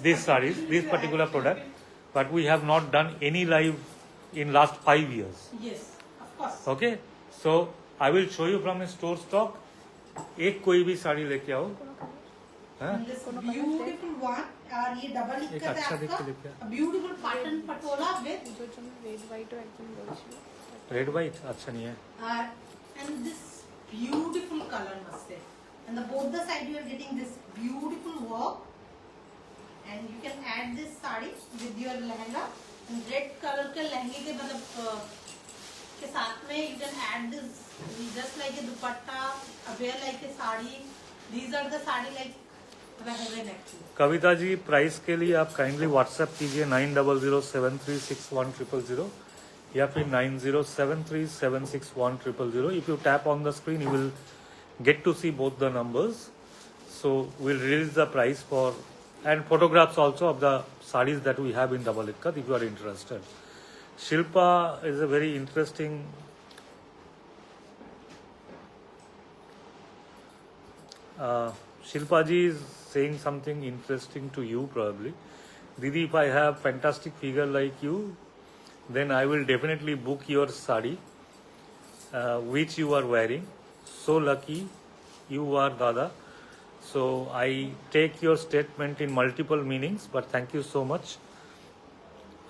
these sarees, this particular product, but we have not done any live in last 5 years. Yes. Of course. Okay, so I will show you from a store stock. एक कोई भी साड़ी लेके आओ. हाँ? And this beautiful one और ये double एक इक्कत अच्छा है देख के लेके आपका. Beautiful pattern Patola with red white और एकदम বলছিল. रेड वाइट अच्छा नहीं है. and this beautiful color must say. And the both the side you are getting this beautiful work. And you can add this sari with your lehenga. And red color के लहंगे के मतलब के साथ में you can add this just like a dupatta, wear like a sari. These are the sari like heaven actually. Kavita ji, price के लिए आप काइंडली व्हाट्सएप कीजिए 9007361000 या फिर 9073761000. If you tap on the screen, you will get to see both the numbers. So we'll release the price for and photographs also of the sarees that we have in double ikkat if you are interested. Shilpa is a very interesting. Shilpa ji is saying something interesting to you probably. Didi, if I have fantastic figure like you, then I will definitely book your sari which you are wearing. So lucky you are, Dada. So I take your statement in multiple meanings, but thank you so much.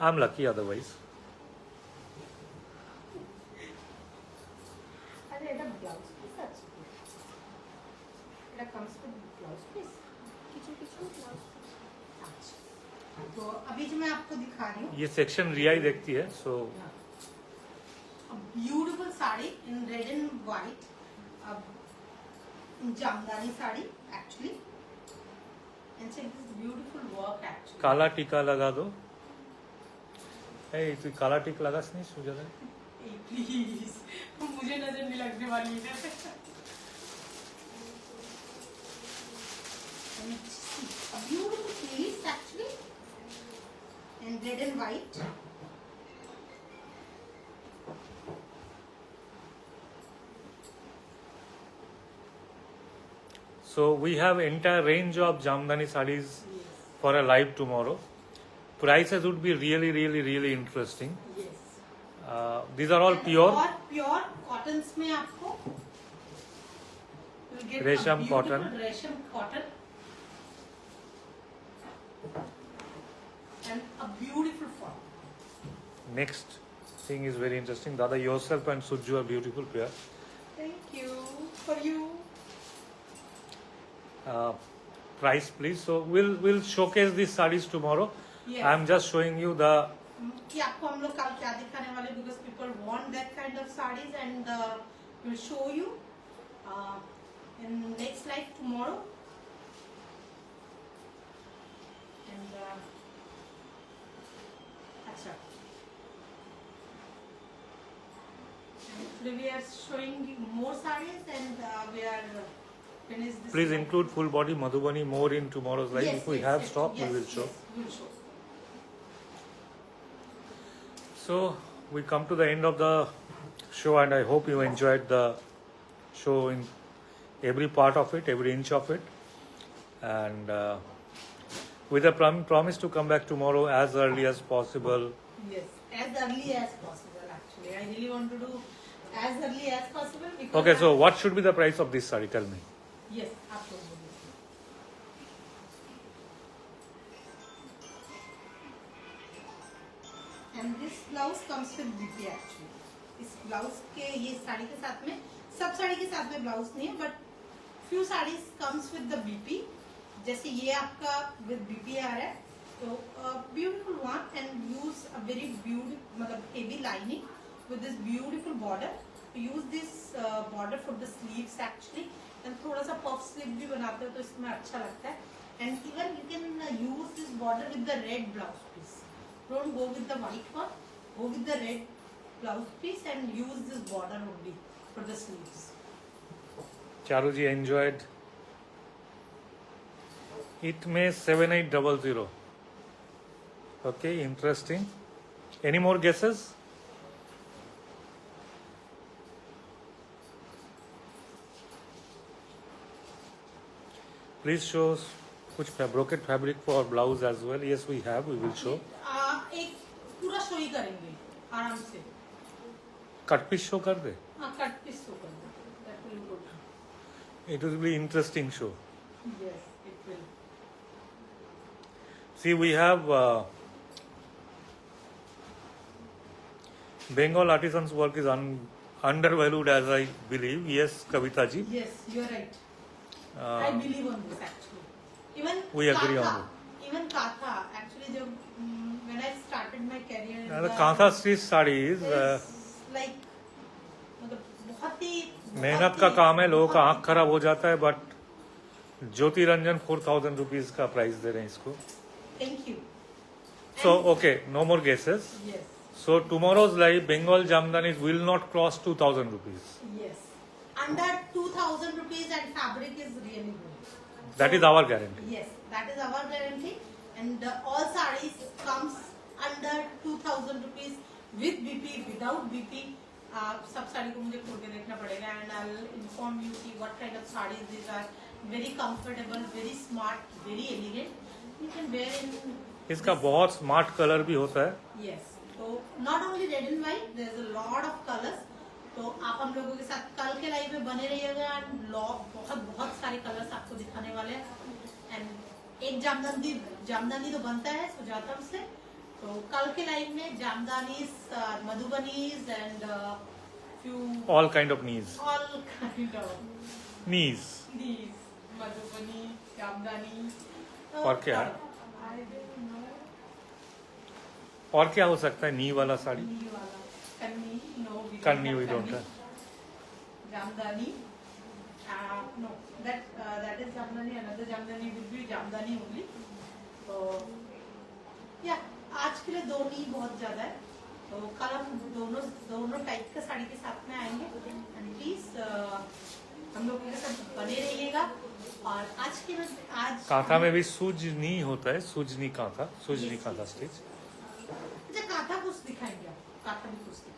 I'm lucky otherwise. अरे এটা blouse piece আছে, এটা comes with blouse piece কিছু কিছু blouse अच्छा. तो अभी जो मैं आपको दिखा रही हूँ ये सेक्शन रियाई देखती है. So a beautiful sari in red and white. Jamdani sari actually and check this beautiful work actually. काला टीका लगा दो. ए तू काला टीक लगास नहीं सुजाता? प्लीज मुझे नजर नहीं लगने वाली है. A beautiful piece actually in red and white. So we have entire range of Jamdani sarees for a live tomorrow. Prices would be really interesting. Yes. These are all pure. और pure cottons में आपको you'll get a रेशम beautiful cotton. रेशम cotton and a beautiful font. Next thing is very interesting. Dada, yourself and Suju are beautiful pair. Thank you for you. Price please. So we'll showcase these sarees tomorrow. Yes. I'm just showing you the कि आपको हम लोग कल क्या दिखाने वाले because people want that kind of sarees and we'll show you in next live tomorrow. And अच्छा. And today we are showing you more sarees and we are finished this. please include full body Madhubani more in tomorrow's live. Yes, If we yes, have yes, stock, yes, we will show. Yes, we'll show. So we come to the end of the show and I hope you enjoyed the show in every part of it, every inch of it. And with a promise to come back tomorrow as early as possible. Yes, as early as possible actually. I really want to do as early as possible because Okay, so what should be the price of this saree? Tell me. yes, absolutely. And this blouse comes with BP actually. इस blouse के ये साड़ी के साथ में सब साड़ी के साथ में ब्लाउज नहीं है but few saris comes with the BP. जैसे ये आपका विद बीपी आ रहा है तो beautiful one and use a very beautiful मतलब heavy lining with this beautiful border. Use this border for the sleeves actually and थोड़ा सा पफ स्लीव भी बनाते हो तो इसमें अच्छा लगता है. And even you can use this border with the red blouse piece. Don't go with the white one, go with the red blouse piece and use this border only for the sleeves. Charuji enjoyed. It may 7800. Okay, interesting. Any more guesses? Please show us कुछ brocade fabric for blouse as well. Yes, we have. We will show. एक पूरा show ही करेंगे आराम से. Cut piece show कर दे. हाँ cut piece show कर देंगे. That will be good. It will be interesting show. Yes, it will. See, we have Bengal artisans' work is undervalued, as I believe. Yes, Kavita ji. Yes, you are right. I believe on this actually. Even We agree on Katha, even Katha actually जब when I started my career in The Kantha stitch sarees. is like मतलब बहुत ही मेहनत का काम है, लोगों का आंख खराब हो जाता है, बट ज्योति रंजन 4000 rupees का प्राइस दे रहे हैं इसको. Thank you. So okay, no more guesses. Yes, So tomorrow's live Bengal Jamdanis will not cross 2000 rupees. yes. Under 2000 rupees and fabric is really good. That is our guarantee. Yes, that is our guarantee. And all sarees comes under 2000 rupees with BP, without BP. सब साड़ी को मुझे खोल के देखना पड़ेगा and I'll inform you कि what kind of sarees these are. Very comfortable, very smart, very elegant. You can wear in. इसका बहुत स्मार्ट कलर भी होता है. Yes. तो not only red and white, there's a lot of colors. तो आप हम लोगों के साथ कल के लाइव में बने रहिएगा and बहुत सारे कलर्स आपको दिखाने वाले हैं. एंड एक जामदानी तो बनता है सुजाता से. तो कल के लाइव में Jamdanis, Madhubanis and few All kind of knees. All kind of Knees. these Madhubani, Jamdani. और क्या है? I don't know. और क्या हो सकता है नी वाला साड़ी? नी वाला कन्नी, no, we don't Kanni have we don't kanni. have. Jamdani No, that is Jamdani. Another Jamdani will be Jamdani only. So yeah, आज के लिए दो ही बहुत ज्यादा है. तो कल हम दोनों टाइप के साड़ी के साथ में आएंगे. एंड प्लीज हम लोग के साथ बने रहिएगा. और आज कांथा में भी सूजनी होता है, सूजनी कांथा स्टिच. अच्छा, कांथा कुछ दिखाएंगे आप? कांथा भी कुछ दिखाएंगे.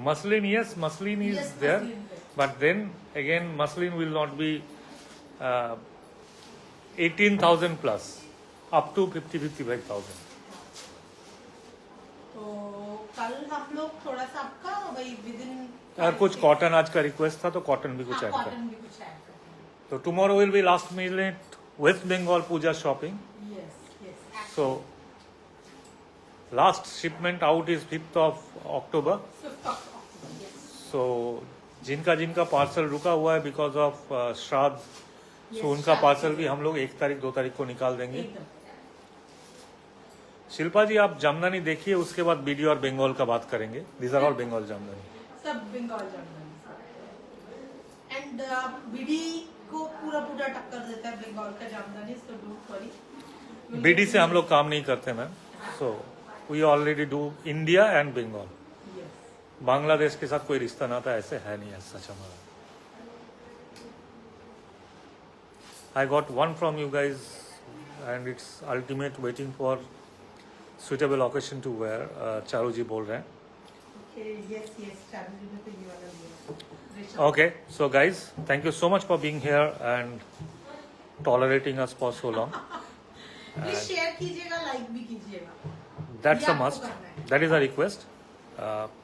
Muslin, yes, muslin is Yes, there, muslin there. but then again muslin will not be 18,000 plus, up to 55,000. तो कल हम लोग थोड़ा सा आपका वही विदिन अगर कुछ कॉटन आज का रिक्वेस्ट था तो कॉटन भी कुछ ऐड कर. कॉटन भी कुछ ऐड करेंगे. तो tomorrow will be last minute West Bengal puja shopping. Yes. So last shipment out is 5th of October. So जिनका पार्सल रुका हुआ है बिकॉज ऑफ श्राद्ध, सो उनका पार्सल भी हम लोग 1 तारीख 2 तारीख को निकाल देंगे. शिल्पा जी आप जामदानी देखिए, उसके बाद बीडी और बंगाल का बात करेंगे. These are all Bengal jamdani. सब बंगाल जामदानी. एंड बीडी को पूरा टक्कर देता है बंगाल का jamdani. So don't worry. BD से हम लोग काम नहीं करते ma'am. So we already do India and Bengal. Bangladesh के साथ कोई रिश्ता नाता ऐसे है नहीं ऐसा हमारा. I got one from you guys and it's ultimate waiting for suitable occasion to wear. Charu ji बोल रहे हैं. Okay, so guys, thank you so much for being here and tolerating us for so long. Please share कीजिएगा, like भी कीजिएगा. That's ये a आपको must. करना है. That is a request.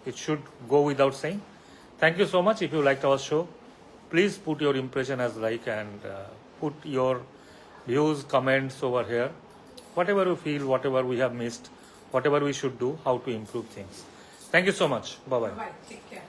It should go without saying. Thank you so much. If you liked our show, please put your impression as like and put your views, comments over here. Whatever you feel, whatever we have missed, whatever we should do, how to improve things. Thank you so much. Bye bye. Bye. Take care.